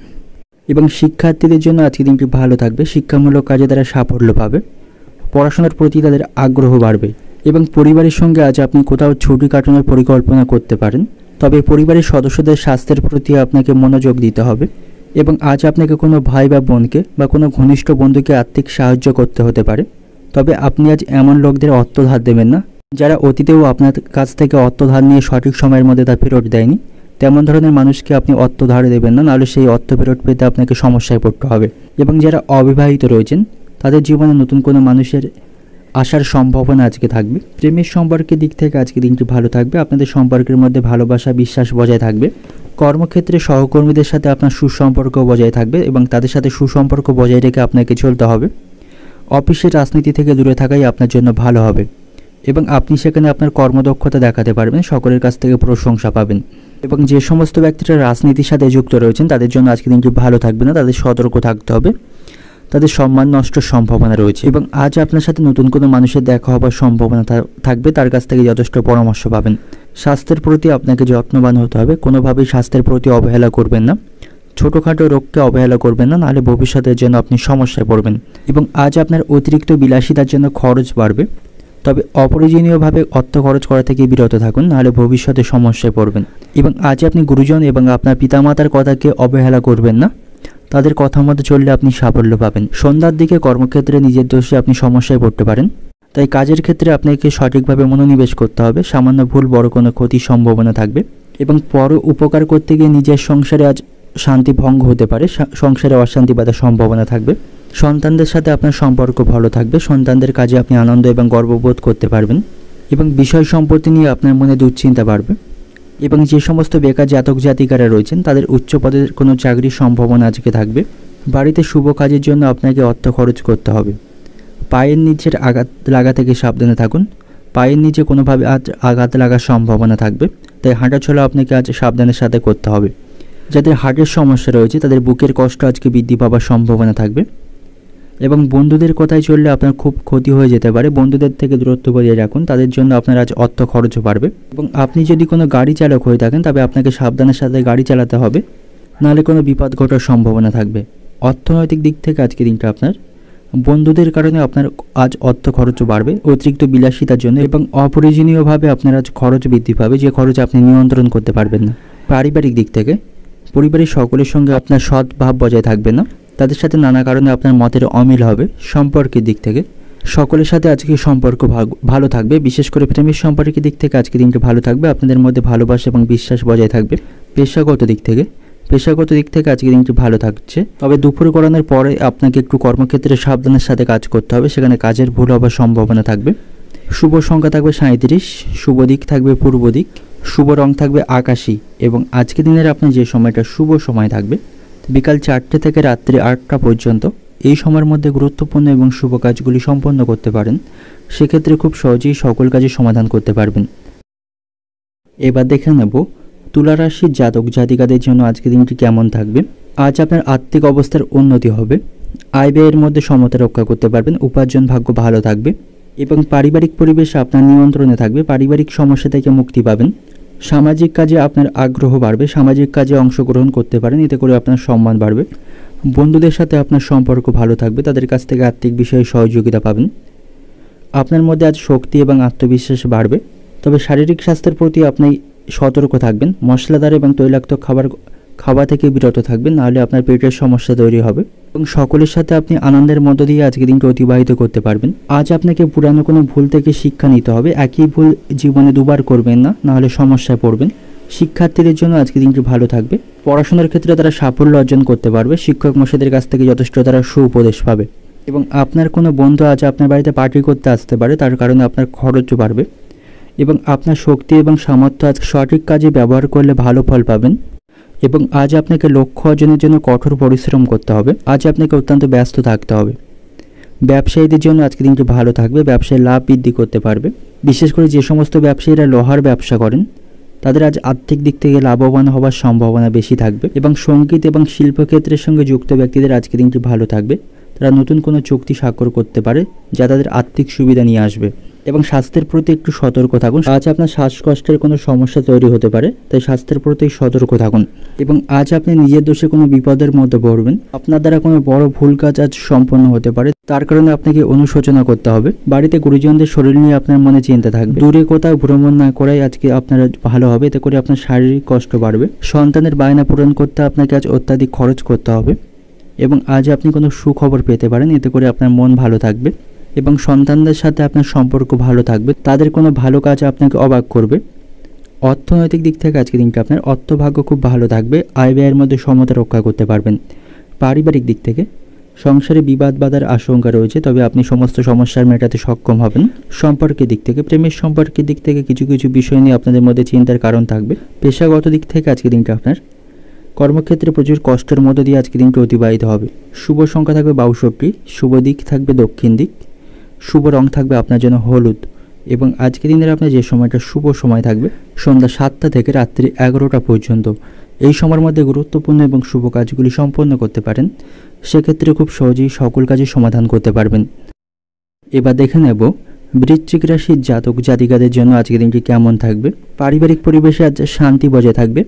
এবং শিক্ষার্থীদের জন্য আজকের দিনটি ভালো থাকবে, শিক্ষামূলক কাজে তারা সাফল্য পাবে, পড়াশোনার প্রতি তাদের আগ্রহ বাড়বে। এবং পরিবারের সঙ্গে আজ আপনি কোথাও ছুটি কাটানোর পরিকল্পনা করতে পারেন, তবে পরিবারের সদস্যদের স্বাস্থ্যের প্রতি আপনাকে মনোযোগ দিতে হবে। এবং আজ আপনাকে কোনো ভাই বা বোনকে বা কোনো ঘনিষ্ঠ বন্ধুকে আর্থিক সাহায্য করতে হতে পারে, তবে আপনি আজ এমন লোকদের অর্থ ধার দেবেন না যারা অতীতেও আপনার কাছ থেকে অর্থ ধার নিয়ে সঠিক সময়ের মধ্যে তা ফেরত দেয়নি। তেমন ধরনের মানুষকে আপনি অর্থ ধার দেবেন না, নাহলে সেই অর্থ ফেরত পেতে আপনাকে সমস্যায় পড়তে হবে। এবং যারা অবিবাহিত রয়েছেন তাদের জীবনে নতুন কোনো মানুষের আসার সম্ভাবনা আজকে থাকবে। প্রেমের সম্পর্কের দিক থেকে আজকে দিনটি ভালো থাকবে, আপনাদের সম্পর্কের মধ্যে ভালোবাসা বিশ্বাস বজায় থাকবে। কর্মক্ষেত্রে সহকর্মীদের সাথে আপনার সুসম্পর্ক বজায় থাকবে এবং তাদের সাথে সুসম্পর্ক বজায় রেখে আপনাকে চলতে হবে। অফিসের রাজনীতি থেকে দূরে থাকাই আপনার জন্য ভালো হবে এবং আপনি সেখানে আপনার কর্মদক্ষতা দেখাতে পারবেন, সকলের কাছ থেকে প্রশংসা পাবেন। এবং যে সমস্ত ব্যক্তিরা রাজনীতির সাথে যুক্ত রয়েছেন তাদের জন্য আজকে দিনটি ভালো থাকবে না, তাদের সতর্ক থাকতে হবে, তাদের সম্মান নষ্টের সম্ভাবনা রয়েছে। এবং আজ আপনার সাথে নতুন কোনো মানুষের দেখা হবার সম্ভাবনা থাকবে, তার কাছ থেকে যথেষ্ট পরামর্শ পাবেন। স্বাস্থ্যের প্রতি আপনাকে যত্নবান হতে হবে, কোনোভাবেই স্বাস্থ্যের প্রতি অবহেলা করবেন না, ছোটোখাটো রোগকে অবহেলা করবেন না, নাহলে ভবিষ্যতের জন্য আপনি সমস্যায় পড়বেন। এবং আজ আপনার অতিরিক্ত বিলাসিতার জন্য খরচ বাড়বে, তবে অপ্রয়োজনীয়ভাবে অর্থ খরচ করা থেকে বিরত থাকুন, নাহলে ভবিষ্যতে সমস্যায় পড়বেন। এবং আজ আপনি গুরুজন এবং আপনার পিতামাতার কথাকে অবহেলা করবেন না, তাদের কথা মতো চললে আপনি সাফল্য পাবেন। সন্ধ্যার দিকে কর্মক্ষেত্রে নিজের দোষে আপনি সমস্যায় পড়তে পারেন, তাই কাজের ক্ষেত্রে আপনাকে সঠিকভাবে মনোনিবেশ করতে হবে, সামান্য ভুল বড় কোনো ক্ষতির সম্ভাবনা থাকবে। এবং পর উপকার করতে গিয়ে নিজের সংসারে আজ শান্তি ভঙ্গ হতে পারে, সংসারে অশান্তি বাঁধার সম্ভাবনা থাকবে। সন্তানদের সাথে আপনার সম্পর্ক ভালো থাকবে, সন্তানদের কাজে আপনি আনন্দ এবং গর্ববোধ করতে পারবেন। এবং বিষয় সম্পত্তি নিয়ে আপনার মনে দুশ্চিন্তা বাড়বে। এবং যে সমস্ত বেকার জাতক জাতিকারা রয়েছেন তাদের উচ্চ পদের কোনো চাকরির সম্ভাবনা আজকে থাকবে। বাড়িতে শুভ কাজের জন্য আপনাকে অর্থ খরচ করতে হবে। পায়ের নিচের আঘাত লাগা থেকে সাবধানে থাকুন, পায়ের নিচে কোনোভাবে আজ আঘাত লাগার সম্ভাবনা থাকবে, তাই হাঁটাচলা আপনাকে আজ সাবধানের সাথে করতে হবে। যাদের হার্টের সমস্যা রয়েছে তাদের বুকের কষ্ট আজকে বৃদ্ধি পাওয়ার সম্ভাবনা থাকবে। এবং বন্ধুদের কথায় চললে আপনার খুব ক্ষতি হয়ে যেতে পারে। বন্ধুদের থেকে দূরত্ব বজায় রাখুন, তাদের জন্য আপনার আজ অর্থ খরচও বাড়বে। এবং আপনি যদি কোনো গাড়ি চালক হয়ে থাকেন তবে আপনাকে সাবধানের সাথে গাড়ি চালাতে হবে, নাহলে কোনো বিপদ ঘটার সম্ভাবনা থাকবে। অর্থনৈতিক দিক থেকে আজকে দিনটা আপনার বন্ধুদের কারণে আপনার আজ অর্থ খরচও বাড়বে অতিরিক্ত বিলাসিতার জন্য, এবং অপ্রয়োজনীয়ভাবে আপনার আজ খরচ বৃদ্ধি পাবে, যে খরচ আপনি নিয়ন্ত্রণ করতে পারবেন না। পারিবারিক দিক থেকে পরিবারের সকলের সঙ্গে আপনার সদ্ভাব বজায় থাকবে না, তাদের সাথে নানা কারণে আপনার মতের অমিল হবে। সম্পর্কের দিক থেকে সকলের সাথে আজকে সম্পর্ক ভালো থাকবে, বিশেষ করে প্রেমের সম্পর্কের দিক থেকে আজকে দিনটা ভালো থাকবে, আপনাদের মধ্যে ভালোবাসা এবং বিশ্বাস বজায় থাকবে। পেশাগত দিক থেকে আজকে দিনটি ভালো থাকছে, তবে দুপুর গড়ানোর পরে আপনাকে একটু কর্মক্ষেত্রে সাবধানের সাথে কাজ করতে হবে, সেখানে কাজের ভুল হওয়ার সম্ভাবনা থাকবে। শুভ সংখ্যা থাকবে 37, শুভ দিক থাকবে পূর্ব দিক, শুভ রং থাকবে আকাশী, এবং আজকে দিনের আপনার যে সময়টা শুভ সময় থাকবে বিকাল 4টে থেকে রাত্রি 8টা পর্যন্ত। এই সময়ের মধ্যে গুরুত্বপূর্ণ এবং শুভ কাজগুলি সম্পন্ন করতে পারেন, সেক্ষেত্রে খুব সহজেই সকল কাজের সমাধান করতে পারবেন। এবার দেখে নেব তুলা রাশির জাতক জাতিকাদের জন্য আজকে দিনটি কেমন থাকবে। আজ আপনার আর্থিক অবস্থার উন্নতি হবে, আয় ব্যয়ের মধ্যে সমতা রক্ষা করতে পারবেন, উপার্জন ভাগ্য ভালো থাকবে, এবং পারিবারিক পরিবেশ আপনার নিয়ন্ত্রণে থাকবে, পারিবারিক সমস্যা থেকে মুক্তি পাবেন। সামাজিক কাজে আপনার আগ্রহ বাড়বে, সামাজিক কাজে অংশগ্রহণ করতে পারেন, এতে করে আপনার সম্মান বাড়বে। বন্ধুদের সাথে আপনার সম্পর্ক ভালো থাকবে, তাদের কাছ থেকে আর্থিক বিষয়ে সহযোগিতা পাবেন। আপনার মধ্যে আজ শক্তি এবং আত্মবিশ্বাস বাড়বে, তবে শারীরিক স্বাস্থ্যের প্রতি আপনি সতর্ক থাকবেন। মশলাদার এবং তৈলাক্ত খাবার থেকে বিরত থাকবেন, নাহলে আপনার পেটের সমস্যা তৈরি হবে। এবং সকলের সাথে আপনি আনন্দের মধ্য দিয়ে আজকে দিনটি অতিবাহিত করতে পারবেন। আজ আপনাকে পুরানো কোনো ভুল থেকে শিক্ষা নিতে হবে, একই ভুল জীবনে দুবার করবেন না, নাহলে সমস্যায় পড়বেন। শিক্ষার্থীদের জন্য আজকে দিনটি ভালো থাকবে, পড়াশোনার ক্ষেত্রে তারা সাফল্য অর্জন করতে পারবে, শিক্ষক মশাইদের কাছ থেকে যথেষ্ট তারা সুউপদেশ পাবে। এবং আপনার কোনো বন্ধু আজ আপনার বাড়িতে পার্টি করতে আসতে পারে, তার কারণে আপনার খরচও বাড়বে। এবং আপনার শক্তি এবং সামর্থ্য আজ সঠিক কাজে ব্যবহার করলে ভালো ফল পাবেন। এবং আজ আপনাকে লক্ষ্য অর্জনের জন্য কঠোর পরিশ্রম করতে হবে, আজ আপনাকে অত্যন্ত ব্যস্ত থাকতে হবে। ব্যবসায়ীদের জন্য আজকে দিনটি ভালো থাকবে, ব্যবসায় লাভ বৃদ্ধি করতে পারবে, বিশেষ করে যে সমস্ত ব্যবসায়ীরা লোহার ব্যবসা করেন তাদের আজ আর্থিক দিক থেকে লাভবান হওয়ার সম্ভাবনা বেশি থাকবে। এবং সঙ্গীত এবং শিল্পক্ষেত্রের সঙ্গে যুক্ত ব্যক্তিদের আজকে দিনটি ভালো থাকবে, তারা নতুন কোনো চুক্তি স্বাক্ষর করতে পারে যা তাদের আর্থিক সুবিধা নিয়ে আসবে। এবং স্বাস্থ্যের প্রতি একটু সতর্ক থাকুন, আজ আপনার শ্বাসকষ্টের কোনো সমস্যা তৈরি হতে পারে, তাই স্বাস্থ্যের প্রতি সতর্ক থাকুন। এবং আজ আপনি নিজের দোষে কোনো বিপদের মধ্যে পড়বেন, আপনার দ্বারা কোনো বড় ভুল কাজ আজ সম্পন্ন হতে পারে, তার কারণে আপনাকে অনুশোচনা করতে হবে। বাড়িতে গুরুজনদের শরীর নিয়ে আপনার মনে চিন্তা থাকবে, দূরে কোথাও ভ্রমণ না করাই আজকে আপনার ভালো হবে, এতে করে আপনার শারীরিক কষ্ট বাড়বে। সন্তানের বায়না পূরণ করতে আপনাকে আজ অত্যাধিক খরচ করতে হবে। এবং আজ আপনি কোনো সুখবর পেতে পারেন, এতে করে আপনার মন ভালো থাকবে। এবং সন্তানদের সাথে আপনার সম্পর্ক ভালো থাকবে, তাদের কোনো ভালো কাজ আপনাকে অবাক করবে। অর্থনৈতিক দিক থেকে আজকে দিনটা আপনার অর্থভাগ্য খুব ভালো থাকবে, আয় ব্যয়ের মধ্যে সমতা রক্ষা করতে পারবেন। পারিবারিক দিক থেকে সংসারে বিবাদ বাধার আশঙ্কা রয়েছে, তবে আপনি সমস্ত সমস্যার মেটাতে সক্ষম হবেন। সম্পর্কের দিক থেকে প্রেমের সম্পর্কের দিক থেকে কিছু কিছু বিষয় নিয়ে আপনাদের মধ্যে চিন্তার কারণ থাকবে। পেশাগত দিক থেকে আজকে দিনটা আপনার কর্মক্ষেত্রে প্রচুর কষ্টের মধ্য দিয়ে আজকে দিনটি অতিবাহিত হবে। শুভ সংখ্যা থাকবে 62, শুভ দিক থাকবে দক্ষিণ দিক, শুভ রং থাকবে আপনার জন্য হলুদ। এবং আজকের দিনের আপনার যে সময়টা শুভ সময় থাকবে সন্ধ্যা 7টা থেকে রাত্রি 11টা পর্যন্ত। এই সময়ের মধ্যে গুরুত্বপূর্ণ এবং শুভ কাজগুলি সম্পন্ন করতে পারেন, সেক্ষেত্রে খুব সহজেই সকল কাজের সমাধান করতে পারবেন। এবার দেখে নেব বৃশ্চিক রাশির জাতক জাতিকাদের জন্য আজকের দিনটি কেমন থাকবে। পারিবারিক পরিবেশে আজ শান্তি বজায় থাকবে,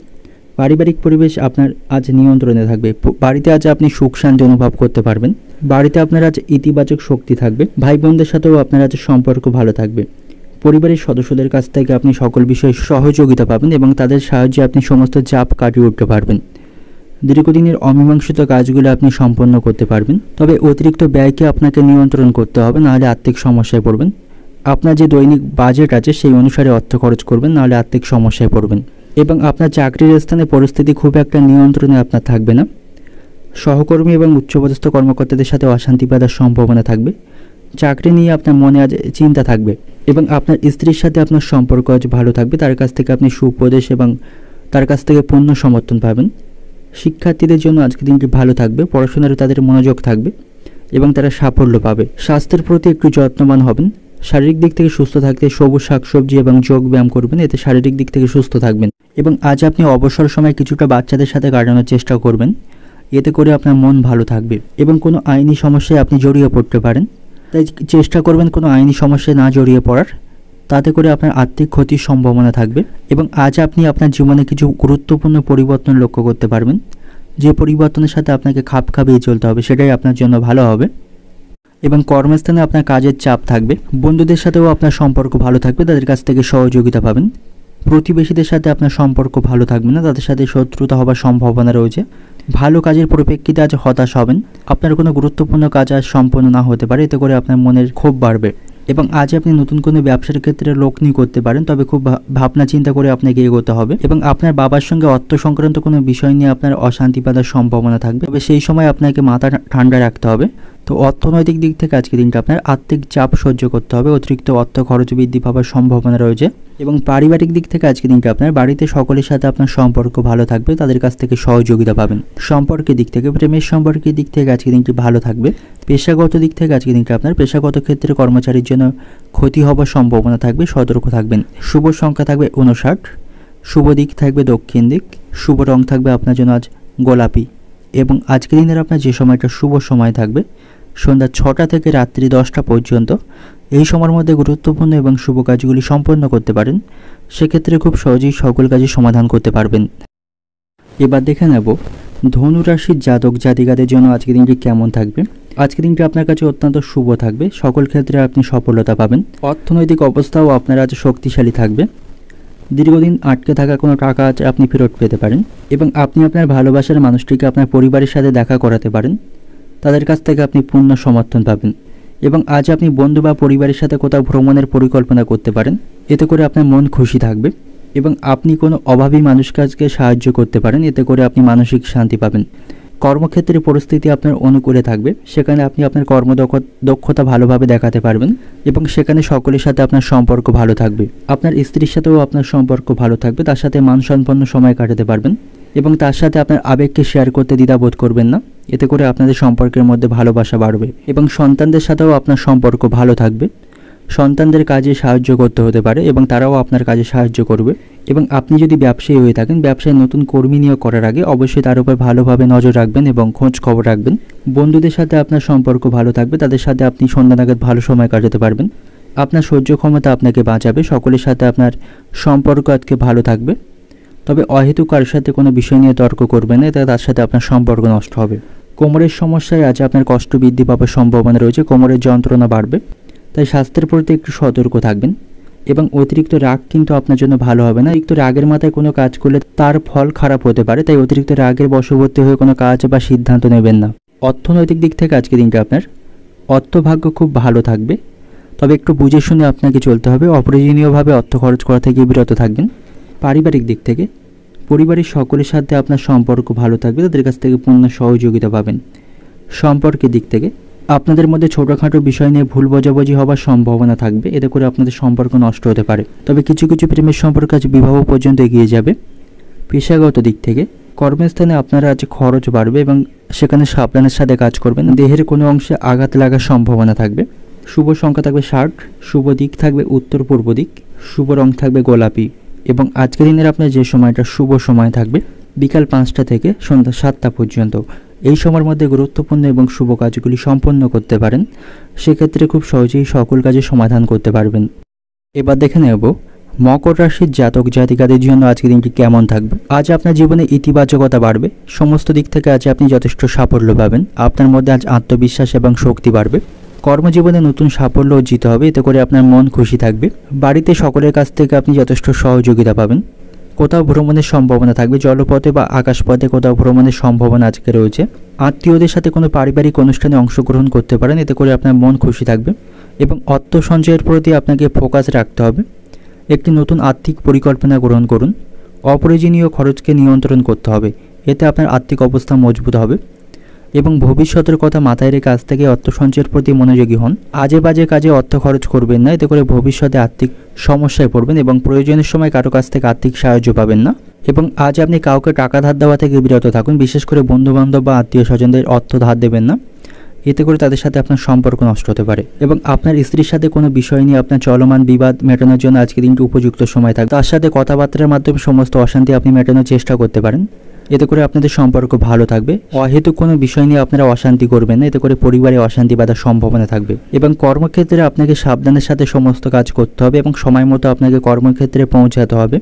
পারিবারিক পরিবেশ আপনার আজ নিয়ন্ত্রণে থাকবে, বাড়িতে আজ আপনি সুখ শান্তি অনুভব করতে পারবেন, বাড়িতে আপনার আজ ইতিবাচক শক্তি থাকবে, ভাই বোনদের সাথেও আপনার আজ সম্পর্ক ভালো থাকবে, পরিবারের সদস্যদের কাছ থেকে আপনি সকল বিষয়ে সহযোগিতা পাবেন এবং তাদের সাহায্যে আপনি সমস্ত চাপ কাটিয়ে উঠতে পারবেন। দীর্ঘদিনের অমীমাংসিত কাজগুলো আপনি সম্পন্ন করতে পারবেন, তবে অতিরিক্ত ব্যয়কে আপনাকে নিয়ন্ত্রণ করতে হবে, নাহলে আর্থিক সমস্যায় পড়বেন। আপনার যে দৈনিক বাজেট আছে সেই অনুসারে অর্থ খরচ করবেন, নাহলে আর্থিক সমস্যায় পড়বেন। এবং আপনার চাকরির স্থানে পরিস্থিতি খুব একটা নিয়ন্ত্রণে আপনার থাকবে না, সহকর্মী এবং উচ্চপদস্থ কর্মকর্তাদের সাথে অশান্তি বাঁধার সম্ভাবনা থাকবে। চাকরি নিয়ে আপনার মনে আজ চিন্তা থাকবে এবং আপনার স্ত্রীর সাথে আপনার সম্পর্ক আজ ভালো থাকবে, তার কাছ থেকে আপনি সুউপদেশ এবং তার কাছ থেকে পূর্ণ সমর্থন পাবেন। শিক্ষার্থীদের জন্য আজকে দিনটি ভালো থাকবে, পড়াশোনার তাদের মনোযোগ থাকবে এবং তারা সাফল্য পাবে। স্বাস্থ্যের প্রতি একটু যত্নবান হবেন, শারীরিক দিক থেকে সুস্থ থাকতে সবুজ শাকসবজি এবং যোগ ব্যায়াম করবেন, এতে শারীরিক দিক থেকে সুস্থ থাকবেন। এবং আজ আপনি অবসর সময় কিছুটা বাচ্চাদের সাথে কাটানোর চেষ্টা করবেন, এতে করে আপনার মন ভালো থাকবে এবং কোনো আইনি সমস্যায় আপনি জড়িয়ে পড়তে পারেন। তাই চেষ্টা করবেন কোনো আইনি সমস্যায় না জড়িয়ে পড়ার, তাতে করে আপনার আর্থিক ক্ষতির সম্ভাবনা থাকবে। এবং আজ আপনি আপনার জীবনে কিছু গুরুত্বপূর্ণ পরিবর্তন লক্ষ্য করতে পারবেন, যে পরিবর্তনের সাথে আপনাকে খাপ খাপিয়ে চলতে হবে, সেটাই আপনার জন্য ভালো হবে। এবং কর্মস্থানে আপনার কাজের চাপ থাকবে, বন্ধুদের সাথেও আপনার সম্পর্ক ভালো থাকবে, তাদের কাছ থেকে সহযোগিতা পাবেন। প্রতিবেশীদের সাথে আপনার সম্পর্ক ভালো থাকবে না, তাদের সাথে শত্রুতা হওয়ার সম্ভাবনা রয়েছে। ভালো কাজের পরিপ্রেক্ষিতে আজ হতাশ হবেন, আপনার কোনো গুরুত্বপূর্ণ কাজ আজ সম্পন্ন না হতে পারে, এতে করে আপনার মনের ক্ষোভ বাড়বে। এবং আজ আপনি নতুন কোনো ব্যবসার ক্ষেত্রে লোক নিয়ে করতে পারেন, তবে খুব ভাবনা চিন্তা করে আপনাকে এগোতে হবে। এবং আপনার বাবার সঙ্গে অর্থ সংক্রান্ত কোনো বিষয় নিয়ে আপনার অশান্তি বাঁধার সম্ভাবনা থাকবে, তবে সেই সময় আপনাকে মাথা ঠান্ডা রাখতে হবে। তো অর্থনৈতিক দিক থেকে আজকের দিনটা আপনার আর্থিক চাপ সহ্য করতে হবে, অতিরিক্ত অর্থ খরচ বৃদ্ধি পাওয়ার সম্ভাবনা রয়েছে। এবং পারিবারিক দিক থেকে আজকের দিনটা আপনার বাড়িতে সকলের সাথে আপনার সম্পর্ক ভালো থাকবে, তাদের কাছ থেকে সহযোগিতা পাবেন। সম্পর্কের দিক থেকে, প্রেমের সম্পর্কের দিক থেকে আজকের দিনটি ভালো থাকবে। পেশাগত দিক থেকে আজকের দিনটা আপনার পেশাগত ক্ষেত্রে কর্মচারীর জন্য ক্ষতি হওয়ার সম্ভাবনা থাকবে, সতর্ক থাকবেন। শুভ সংখ্যা থাকবে 59, শুভ দিক থাকবে দক্ষিণ দিক, শুভ রং থাকবে আপনার জন্য আজ গোলাপি। এবং আজকের দিনের আপনার যে সময়টা শুভ সময় থাকবে সন্ধ্যা 6টা থেকে রাত্রি 10টা পর্যন্ত, এই সময়ের মধ্যে গুরুত্বপূর্ণ এবং শুভ কাজগুলি সম্পন্ন করতে পারেন, সেক্ষেত্রে খুব সহজেই সকল কাজই সমাধান করতে পারবেন। এবার দেখে নেব ধনু রাশির জাতক জাতিকাদের জন্য আজকের দিনটি কেমন থাকবে। আজকের দিনটি আপনার কাছে অত্যন্ত শুভ থাকবে, সকল ক্ষেত্রে আপনি সফলতা পাবেন। অর্থনৈতিক অবস্থাও আপনার আজ শক্তিশালী থাকবে। দীর্ঘদিন আটকে থাকা কোনো টাকা আজ আপনি ফেরত পেতে পারেন। এবং আপনি আপনার ভালোবাসার মানুষটিকে আপনার পরিবারের সাথে দেখা করাতে পারেন, তাদের কাছ থেকে আপনি পূর্ণ সমর্থন পাবেন। এবং আজ আপনি বন্ধু বা পরিবারের সাথে কোথাও ভ্রমণের পরিকল্পনা করতে পারেন, এতে করে আপনার মন খুশি থাকবে। এবং আপনি কোনো অভাবী মানুষকে আজকে সাহায্য করতে পারেন, এতে করে আপনি মানসিক শান্তি পাবেন। কর্মক্ষেত্রে পরিস্থিতি আপনার অনুকূলে থাকবে, সেখানে আপনি আপনার কর্মদক্ষতা ভালোভাবে দেখাতে পারবেন এবং সেখানে সকলের সাথে আপনার সম্পর্ক ভালো থাকবে। আপনার স্ত্রীর সাথেও আপনার সম্পর্ক ভালো থাকবে, তার সাথে মানসম্পন্ন সময় কাটাতে পারবেন এবং তার সাথে আপনার আবেগকে শেয়ার করতে দ্বিধাবোধ করবেন না, এতে করে আপনাদের সম্পর্কের মধ্যে ভালোবাসা বাড়বে। এবং সন্তানদের সাথেও আপনার সম্পর্ক ভালো থাকবে, সন্তানদের কাজে সাহায্য করতে হতে পারে এবং তারাও আপনার কাজে সাহায্য করবে। এবং আপনি যদি ব্যবসায়ী হয়ে থাকেন, ব্যবসায় নতুন কর্মী নিয়োগ করার আগে অবশ্যই তার উপর ভালোভাবে নজর রাখবেন এবং খোঁজ খবর রাখবেন। বন্ধুদের সাথে আপনার সম্পর্ক ভালো থাকবে, তাদের সাথে আপনি সন্ধ্যা নাগাদ ভালো সময় কাটাতে পারবেন। আপনার সহ্য ক্ষমতা আপনাকে বাঁচাবে, সকলের সাথে আপনার সম্পর্ক আজকে ভালো থাকবে। তবে অহেতুক কারোর সাথে কোনো বিষয় নিয়ে তর্ক করবেন না, এতে তার সাথে আপনার সম্পর্ক নষ্ট হবে। কোমরের সমস্যায় আজ আপনার কষ্ট বৃদ্ধি পাওয়ার সম্ভাবনা রয়েছে, কোমরের যন্ত্রণা বাড়বে, তাই স্বাস্থ্যের প্রতি একটু সতর্ক থাকবেন। এবং অতিরিক্ত রাগ কিন্তু আপনার জন্য ভালো হবে না। অতিরিক্ত রাগের মাথায় কোনো কাজ করলে তার ফল খারাপ হতে পারে, তাই অতিরিক্ত রাগের বশবর্তী হয়ে কোনো কাজ বা সিদ্ধান্ত নেবেন না। অর্থনৈতিক দিক থেকে আজকে দিনটা আপনার অর্থভাগ্য খুব ভালো থাকবে, তবে একটু বুঝে শুনে আপনাকে চলতে হবে। অপ্রয়োজনীয়ভাবে অর্থ খরচ করা থেকে বিরত থাকবেন। পারিবারিক দিক থেকে পরিবারের সকলের সাথে আপনার সম্পর্ক ভালো থাকবে, তাদের কাছ থেকে পূর্ণ সহযোগিতা পাবেন। সম্পর্কের দিক থেকে আপনাদের মধ্যে ছোটোখাটো বিষয় নিয়ে ভুল বোঝাবুঝি হওয়ার সম্ভাবনা থাকবে, এতে করে আপনাদের সম্পর্ক নষ্ট হতে পারে। তবে কিছু কিছু প্রেমের সম্পর্ক আজ বিবাহ পর্যন্ত এগিয়ে যাবে। পেশাগত দিক থেকে কর্মস্থানে আপনারা আজ খরচ বাড়বে এবং সেখানে সাবধানের সাথে কাজ করবেন। দেহের কোনো অংশে আঘাত লাগার সম্ভাবনা থাকবে। শুভ সংখ্যা থাকবে 60, শুভ দিক থাকবে উত্তর পূর্ব দিক, শুভ রং থাকবে গোলাপি। এবং আজকের দিনের আপনার যে সময়টা শুভ সময় থাকবে বিকাল 5টা থেকে সন্ধ্যা 7টা পর্যন্ত, এই সময়ের মধ্যে গুরুত্বপূর্ণ এবং শুভ কাজগুলি সম্পন্ন করতে পারেন, সেক্ষেত্রে খুব সহজেই সকল কাজে সমাধান করতে পারবেন। এবার দেখে নেব মকর রাশির জাতক জাতিকাদের জন্য আজকের দিনটি কেমন থাকবে। আজ আপনার জীবনে ইতিবাচকতা বাড়বে, সমস্ত দিক থেকে আজ আপনি যথেষ্ট সাফল্য পাবেন। আপনার মধ্যে আজ আত্মবিশ্বাস এবং শক্তি বাড়বে। কর্মজীবনে নতুন সাফল্য অর্জিত হবে, এতে করে আপনার মন খুশি থাকবে। বাড়িতে সকলের কাছ থেকে আপনি যথেষ্ট সহযোগিতা পাবেন। কোথাও ভ্রমণের সম্ভাবনা থাকবে, জলপথে বা আকাশপথে কোথাও ভ্রমণের সম্ভাবনা আজকে রয়েছে। আত্মীয়দের সাথে কোনো পারিবারিক অনুষ্ঠানে অংশগ্রহণ করতে পারেন, এতে করে আপনার মন খুশি থাকবে। এবং অর্থ সঞ্চয়ের প্রতি আপনাকে ফোকাস রাখতে হবে। একটি নতুন আর্থিক পরিকল্পনা গ্রহণ করুন। অপ্রয়োজনীয় খরচকে নিয়ন্ত্রণ করতে হবে, এতে আপনার আর্থিক অবস্থা মজবুত হবে। এবং ভবিষ্যতের কথা মাথায় রেখে আজ থেকে অর্থ সঞ্চয়ের প্রতি মনোযোগী হন। আজে বাজে কাজে অর্থ খরচ করবেন না, এতে করে ভবিষ্যতে আর্থিক সমস্যায় পড়বেন এবং প্রয়োজনের সময় কারো কাছ থেকে আর্থিক সাহায্য পাবেন না। এবং আজ আপনি কাউকে টাকা ধার দেওয়া থেকে বিরত থাকুন, বিশেষ করে বন্ধুবান্ধব বা আত্মীয় স্বজনদের অর্থ ধার দেবেন না, এতে করে তাদের সাথে আপনার সম্পর্ক নষ্ট হতে পারে। এবং আপনার স্ত্রীর সাথে কোনো বিষয় নিয়ে আপনার চলমান বিবাদ মেটানোর জন্য আজকে দিনটি উপযুক্ত সময় থাকবে। তার সাথে কথাবার্তার মাধ্যমে সমস্ত অশান্তি আপনি মেটানোর চেষ্টা করতে পারেন। এতে করে আপনাদের সম্পর্ক ভালো থাকবে। অহেতুক কোনো বিষয় নিয়ে আপনারা অশান্তি করবেন না, এতে করে পরিবারে অশান্তি বাঁধার সম্ভাবনা থাকবে। এবং কর্মক্ষেত্রে আপনাকে সাবধানের সাথে সমস্ত কাজ করতে হবে এবং সময় মতো আপনাকে কর্মক্ষেত্রে পৌঁছাতে হবে,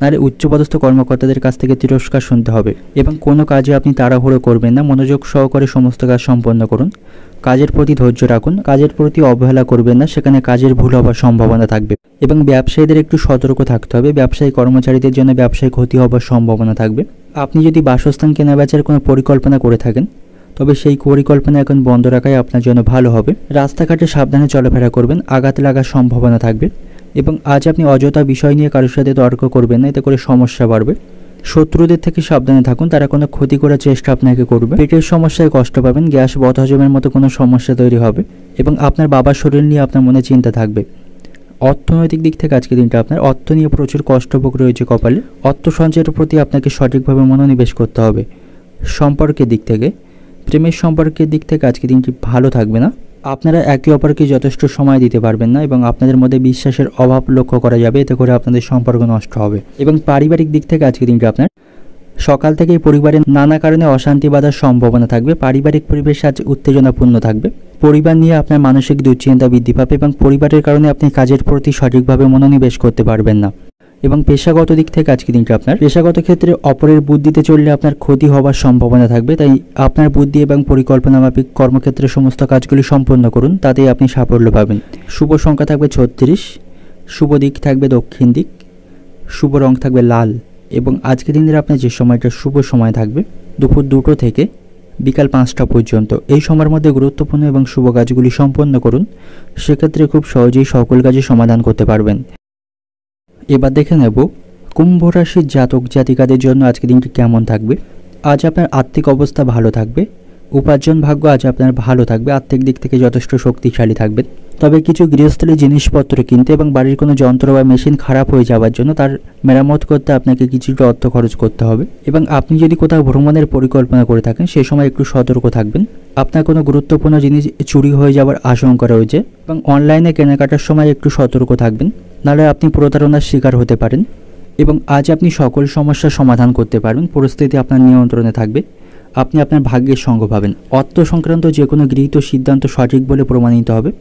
নাহলে উচ্চপদস্থ কর্মকর্তাদের কাছ থেকে তিরস্কার শুনতে হবে। এবং কোনো কাজে আপনি তাড়াহুড়ো করবেন না, মনোযোগ সহকারে সমস্ত কাজ সম্পন্ন করুন। কাজের প্রতি ধৈর্য রাখুন, কাজের প্রতি অবহেলা করবেন না, সেখানে কাজের ভুল হওয়ার সম্ভাবনা থাকবে। এবং ব্যবসায়ীদের একটু সতর্ক থাকতে হবে, ব্যবসায়ী কর্মচারীদের জন্য ব্যবসায় ক্ষতি হওয়ার সম্ভাবনা থাকবে। আপনি যদি বাসস্থান কেনাবেচার কোনো পরিকল্পনা করে থাকেন, তবে সেই পরিকল্পনা এখন বন্ধ রাখাই আপনার জন্য ভালো হবে। রাস্তাঘাটে সাবধানে চলাফেরা করবেন, আঘাত লাগার সম্ভাবনা থাকবে। এবং আজ আপনি অযথা বিষয় নিয়ে কারোর সাথে তর্ক করবেন না, এতে করে সমস্যা বাড়বে। শত্রুদের থেকে সাবধানে থাকুন, তারা কোনো ক্ষতি করার চেষ্টা আপনাকে করবে। পেটের সমস্যায় কষ্ট পাবেন, গ্যাস বদহজমের মতো কোনো সমস্যা তৈরি হবে এবং আপনার বাবার শরীর নিয়ে আপনার মনে চিন্তা থাকবে। অর্থনৈতিক দিক থেকে আজকে দিনটা আপনার অর্থ নিয়ে প্রচুর কষ্টভোগ রয়েছে কপালে। অর্থ সঞ্চয়ের প্রতি আপনাকে সঠিকভাবে মনোনিবেশ করতে হবে। সম্পর্কের দিক থেকে, প্রেমের সম্পর্কের দিক থেকে আজকে দিনটি ভালো থাকবে না। আপনারা একে অপরকে যথেষ্ট সময় দিতে পারবেন না এবং আপনাদের মধ্যে বিশ্বাসের অভাব লক্ষ্য করা যাবে, এতে করে আপনাদের সম্পর্ক নষ্ট হবে। এবং পারিবারিক দিক থেকে আজকে দিনটা আপনার সকাল থেকেই পরিবারের নানা কারণে অশান্তি বাঁধার সম্ভাবনা থাকবে। পারিবারিক পরিবেশ আজ উত্তেজনাপূর্ণ থাকবে। পরিবার নিয়ে আপনার মানসিক দুশ্চিন্তা বৃদ্ধি পাবে এবং পরিবারের কারণে আপনি কাজের প্রতি সঠিকভাবে মনোনিবেশ করতে পারবেন না। এবং পেশাগত দিক থেকে আজকে দিনটা আপনার পেশাগত ক্ষেত্রে অপরের বুদ্ধিতে চললে আপনার ক্ষতি হওয়ার সম্ভাবনা থাকবে, তাই আপনার বুদ্ধি এবং পরিকল্পনা মাফিক কর্মক্ষেত্রে সমস্ত কাজগুলি সম্পন্ন করুন, তাতেই আপনি সাফল্য পাবেন। শুভ সংখ্যা থাকবে 36, শুভ দিক থাকবে দক্ষিণ দিক, শুভ রং থাকবে লাল। এবং আজকে দিনের আপনার যে সময়টা শুভ সময় থাকবে দুপুর 2টো থেকে বিকাল 5টা পর্যন্ত, এই সময়ের মধ্যে গুরুত্বপূর্ণ এবং শুভ কাজগুলি সম্পন্ন করুন, সেক্ষেত্রে খুব সহজেই সকল কাজে সমাধান করতে পারবেন। এবার দেখে নেব কুম্ভ রাশির জাতক জাতিকাদের জন্য আজকে দিনটি কেমন থাকবে। আজ আপনার আর্থিক অবস্থা ভালো থাকবে, উপার্জন ভাগ্য আজ আপনার ভালো থাকবে, আর্থিক দিক থেকে যথেষ্ট শক্তিশালী থাকবেন। তবে কিছু গৃহস্থলী জিনিসপত্র কিনতে এবং বাড়ির কোনো যন্ত্র বা মেশিন খারাপ হয়ে যাওয়ার জন্য তার মেরামত করতে আপনাকে কিছুটা অর্থ খরচ করতে হবে। এবং আপনি যদি কোথাও ভ্রমণের পরিকল্পনা করে থাকেন, সেই সময় একটু সতর্ক থাকবেন। আপনার কোনো গুরুত্বপূর্ণ জিনিস চুরি হয়ে যাওয়ার আশঙ্কা রয়েছে এবং অনলাইনে কেনাকাটার সময় একটু সতর্ক থাকবেন, নাহলে আপনি প্রতারণার শিকার হতে পারেন। এবং আজ আপনি সকল সমস্যার সমাধান করতে পারবেন, পরিস্থিতি আপনার নিয়ন্ত্রণে থাকবে, আপনি আপনার ভাগ্যের সঙ্গ পাবেন। অর্থ সংক্রান্ত যে কোনো গৃহীত সিদ্ধান্ত সঠিক বলে প্রমাণিত হবে।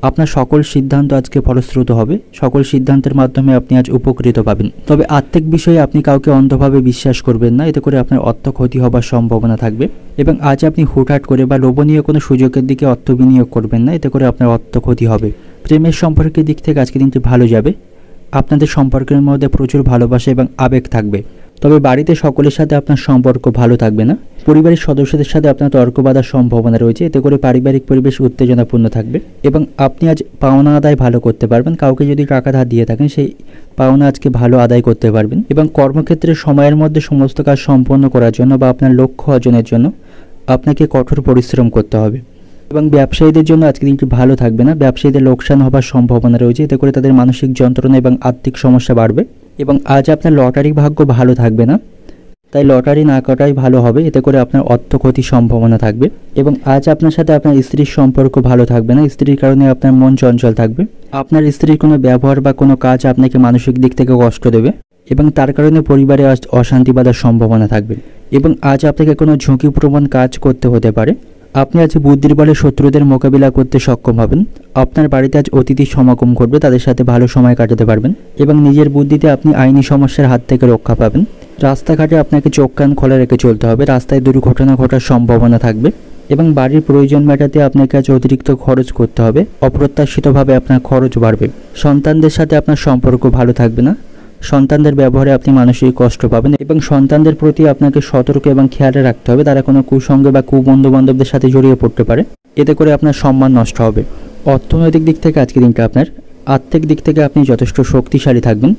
আপনার সকল সিদ্ধান্ত আজকে ফলশ্রুত হবে, সকল সিদ্ধান্তের মাধ্যমে আপনি আজ উপকৃত পাবেন। তবে আর্থিক বিষয়ে আপনি কাউকে অন্ধভাবে বিশ্বাস করবেন না, এতে করে আপনার অর্থ ক্ষতি হবার সম্ভাবনা থাকবে। এবং আজ আপনি হুটহাট করে বা লোভনীয় কোনো সুযোগের দিকে অর্থ বিনিয়োগ করবেন না, এতে করে আপনার অর্থ ক্ষতি হবে। প্রেমের সম্পর্কের দিক থেকে আজকে দিনটি ভালো যাবে, আপনাদের সম্পর্কের মধ্যে প্রচুর ভালোবাসা এবং আবেগ থাকবে। তবে বাড়িতে সকলের সাথে আপনার সম্পর্ক ভালো থাকবে না, পরিবারের সদস্যদের সাথে আপনার তর্ক বাঁধার সম্ভাবনা রয়েছে, এতে করে পারিবারিক পরিবেশ উত্তেজনাপূর্ণ থাকবে। এবং আপনি আজ পাওনা আদায় ভালো করতে পারবেন, কাউকে যদি টাকা ধার দিয়ে থাকেন সেই পাওনা আজকে ভালো আদায় করতে পারবেন। এবং কর্মক্ষেত্রে সময়ের মধ্যে সমস্ত কাজ সম্পন্ন করার জন্য বা আপনার লক্ষ্য অর্জনের জন্য আপনাকে কঠোর পরিশ্রম করতে হবে। এবং ব্যবসায়ীদের জন্য আজকে দিনটি ভালো থাকবে না, ব্যবসায়ীদের লোকসান হবার সম্ভাবনা রয়েছে, এতে করে তাদের মানসিক যন্ত্রণা এবং আর্থিক সমস্যা বাড়বে। এবং আজ আপনার লটারি ভাগ্য ভালো থাকবে না, তাই লটারি না কাটাই ভালো হবে, এতে করে আপনার অর্থ ক্ষতির সম্ভাবনা থাকবে। এবং আজ আপনার সাথে আপনার স্ত্রীর সম্পর্ক ভালো থাকবে না, স্ত্রীর কারণে আপনার মন চঞ্চল থাকবে। আপনার স্ত্রীর কোনো ব্যবহার বা কোনো কাজ আপনাকে মানসিক দিক থেকে কষ্ট দেবে এবং তার কারণে পরিবারে আজ অশান্তি বাঁধার সম্ভাবনা থাকবে। এবং আজ আপনাকে কোনো ঝুঁকিপ্রবণ কাজ করতে হতে পারে। আপনি আজ বুদ্ধির বলে শত্রুদের মোকাবিলা করতে সক্ষম হবেন। আপনার বাড়িতে আজ অতিথি সমাগম ঘটবে, তাদের সাথে ভালো সময় কাটাতে পারবেন এবং নিজের বুদ্ধিতে আপনি আইনি সমস্যার হাত থেকে রক্ষা পাবেন। রাস্তাঘাটে আপনাকে চোখ কান খোলা রেখে চলতে হবে, রাস্তায় দুর্ঘটনা ঘটার সম্ভাবনা থাকবে। এবং বাড়ির প্রয়োজন মেটাতে আপনাকে আজ অতিরিক্ত খরচ করতে হবে, অপ্রত্যাশিতভাবে আপনার খরচ বাড়বে। সন্তানদের সাথে আপনার সম্পর্ক ভালো থাকবে না, সন্তানদের ব্যবহারে আপনি মানসিক কষ্ট পাবেন এবং সন্তানদের প্রতি আপনাকে সতর্ক এবং খেয়ালে রাখতে হবে, তারা কোনো কুসঙ্গে বা কুবন্ধু বান্ধবদের সাথে জড়িয়ে পড়তে পারে, এতে করে আপনার সম্মান নষ্ট হবে। অর্থনৈতিক দিক থেকে আজকে দিনটা আপনার আর্থিক দিক থেকে আপনি যথেষ্ট শক্তিশালী থাকবেন,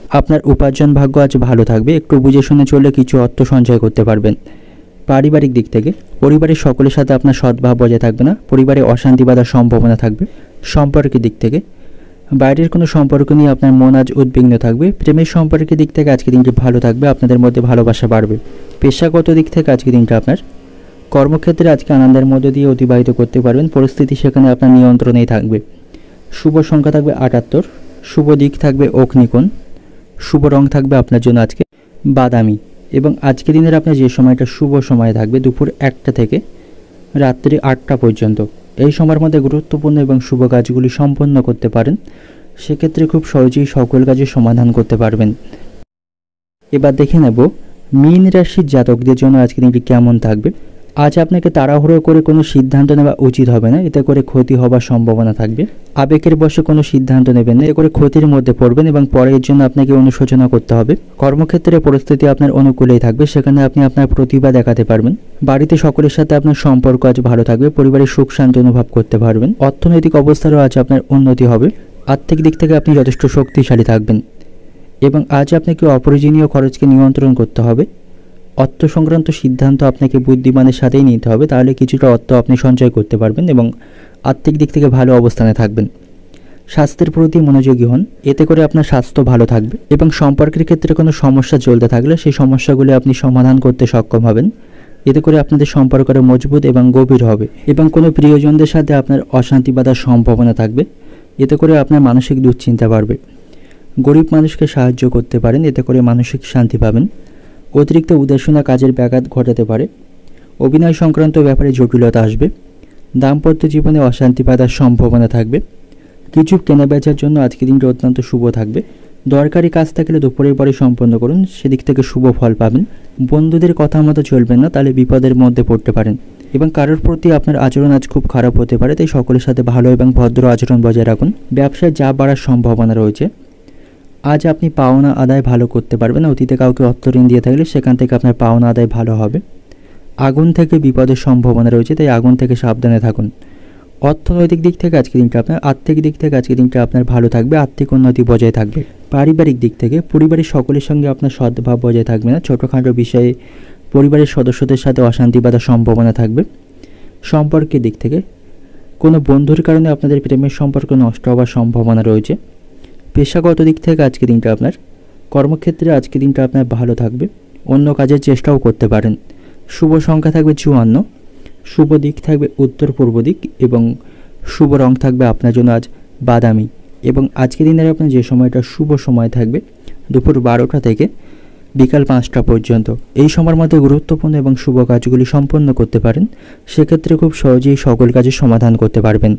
আপনার উপার্জন ভাগ্য আজ ভালো থাকবে, একটু বুঝে শুনে চললে কিছু অর্থ সঞ্চয় করতে পারবেন। পারিবারিক দিক থেকে পরিবারের সকলের সাথে আপনার সদ্ভাব বজায় থাকবে না, পরিবারে অশান্তি বাঁধার সম্ভাবনা থাকবে। সম্পর্কের দিক থেকে বাইরের কোনো সম্পর্ক নিয়ে আপনার মন আজ উদ্বিগ্ন থাকবে। প্রেমের সম্পর্কের দিক থেকে আজকে দিনটি ভালো থাকবে, আপনাদের মধ্যে ভালোবাসা বাড়বে। পেশাগত দিক থেকে আজকে দিনটা আপনার কর্মক্ষেত্রে আজকে আনন্দের মধ্য দিয়ে অতিবাহিত করতে পারবেন, পরিস্থিতি সেখানে আপনার নিয়ন্ত্রণেই থাকবে। শুভ সংখ্যা থাকবে 78, শুভ দিক থাকবে অগ্নিকোণ, শুভ রং থাকবে আপনার জন্য আজকে বাদামি। এবং আজকে দিনের আপনার যে সময়টা শুভ সময় থাকবে দুপুর 1টা থেকে রাত্রি 8টা পর্যন্ত, এই সময়ের মধ্যে গুরুত্বপূর্ণ এবং শুভ কাজগুলি সম্পন্ন করতে পারেন। সেক্ষেত্রে খুব সহজেই সকল কাজের সমাধান করতে পারবেন। এবার দেখে নেব মীন রাশির জাতকদের জন্য আজকে দিনটি কেমন থাকবে। আজ আপনাকে তাড়াহুড়ো করে কোনো সিদ্ধান্ত নেওয়া উচিত হবে না, এতে করে ক্ষতি হবার সম্ভাবনা থাকবে। আবেগের বশে কোনো সিদ্ধান্ত নেবেন না, এতে করে ক্ষতির মধ্যে পড়বেন এবং পরে এর জন্য আপনাকে অনুশোচনা করতে হবে। কর্মক্ষেত্রে পরিস্থিতি আপনার অনুকূলেই থাকবে, সেখানে আপনি আপনার প্রতিভা দেখাতে পারবেন। বাড়িতে সকলের সাথে আপনার সম্পর্ক আজ ভালো থাকবে, পরিবারের সুখ শান্তি অনুভব করতে পারবেন। অর্থনৈতিক অবস্থারও আজ আপনার উন্নতি হবে। আর্থিক দিক থেকে আপনি যথেষ্ট শক্তিশালী থাকবেন এবং আজ আপনাকে অপ্রয়োজনীয় খরচকে নিয়ন্ত্রণ করতে হবে। অর্থ সংক্রান্ত সিদ্ধান্ত আপনাকে বুদ্ধিমানের সাথেই নিতে হবে, তাহলে কিছুটা অর্থ আপনি সঞ্চয় করতে পারবেন এবং আর্থিক দিক থেকে ভালো অবস্থানে থাকবেন। স্বাস্থ্যের প্রতি মনোযোগী হন, এতে করে আপনার স্বাস্থ্য ভালো থাকবে এবং সম্পর্কের ক্ষেত্রে কোনো সমস্যা চলতে থাকলে সেই সমস্যাগুলি আপনি সমাধান করতে সক্ষম হবেন। এতে করে আপনাদের সম্পর্কটা মজবুত এবং গভীর হবে এবং কোনো প্রিয়জনদের সাথে আপনার অশান্তি বাঁধার সম্ভাবনা থাকবে। এতে করে আপনার মানসিক দুশ্চিন্তা বাড়বে। গরিব মানুষকে সাহায্য করতে পারেন, এতে করে মানসিক শান্তি পাবেন। অতিরিক্ত উদাসীনা কাজের ব্যাঘাত ঘটাতে পারে। অভিনয় সংক্রান্ত ব্যাপারে জটিলতা আসবে। দাম্পত্য জীবনে অশান্তি বাঁধার সম্ভাবনা থাকবে। কিছু কেনাবেচার জন্য আজকের দিনটি অত্যন্ত শুভ থাকবে। দরকারি কাজ থাকলে দুপুরের পরে সম্পন্ন করুন, সেদিক থেকে শুভ ফল পাবেন। বন্ধুদের কথা মতো চলবেন না, তাহলে বিপদের মধ্যে পড়তে পারেন এবং কারোর প্রতি আপনার আচরণ আজ খুব খারাপ হতে পারে, তাই সকলের সাথে ভালো এবং ভদ্র আচরণ বজায় রাখুন। ব্যবসায় যা বাড়ার সম্ভাবনা রয়েছে। আজ আপনি পাওনা আদায় ভালো করতে পারবেন। অতীতে কাউকে অর্থ ঋণ দিয়ে থাকলে সেখান থেকে আপনার পাওনা আদায় ভালো হবে। আগুন থেকে বিপদের সম্ভাবনা রয়েছে, তাই আগুন থেকে সাবধানে থাকুন। অর্থনৈতিক দিক থেকে আজকের দিনটা আপনার, আর্থিক দিক থেকে আজকের দিনটা আপনার ভালো থাকবে, আর্থিক উন্নতি বজায় থাকবে। পারিবারিক দিক থেকে পরিবারের সকলের সঙ্গে আপনার সদ্ভাব বজায় থাকবে না। ছোটোখাটো বিষয়ে পরিবারের সদস্যদের সাথে অশান্তি বাঁধার সম্ভাবনা থাকবে। সম্পর্কের দিক থেকে কোনো বন্ধুর কারণে আপনাদের প্রেমের সম্পর্ক নষ্ট হওয়ার সম্ভাবনা রয়েছে। পেশাগত দিক থেকে আজকের দিনটা আপনার, কর্মক্ষেত্রে আজকের দিনটা আপনার ভালো থাকবে। অন্য কাজের চেষ্টাও করতে পারেন। শুভ সংখ্যা থাকবে 54, শুভ দিক থাকবে উত্তর পূর্ব দিক এবং শুভ রং থাকবে আপনার জন্য আজ বাদামি। এবং আজকের দিনের আপনার যে সময়টা শুভ সময় থাকবে দুপুর 12টা থেকে বিকাল 5টা পর্যন্ত, এই সময়ের মধ্যে গুরুত্বপূর্ণ এবং শুভ কাজগুলি সম্পন্ন করতে পারেন। সেক্ষেত্রে খুব সহজেই সকল কাজের সমাধান করতে পারবেন।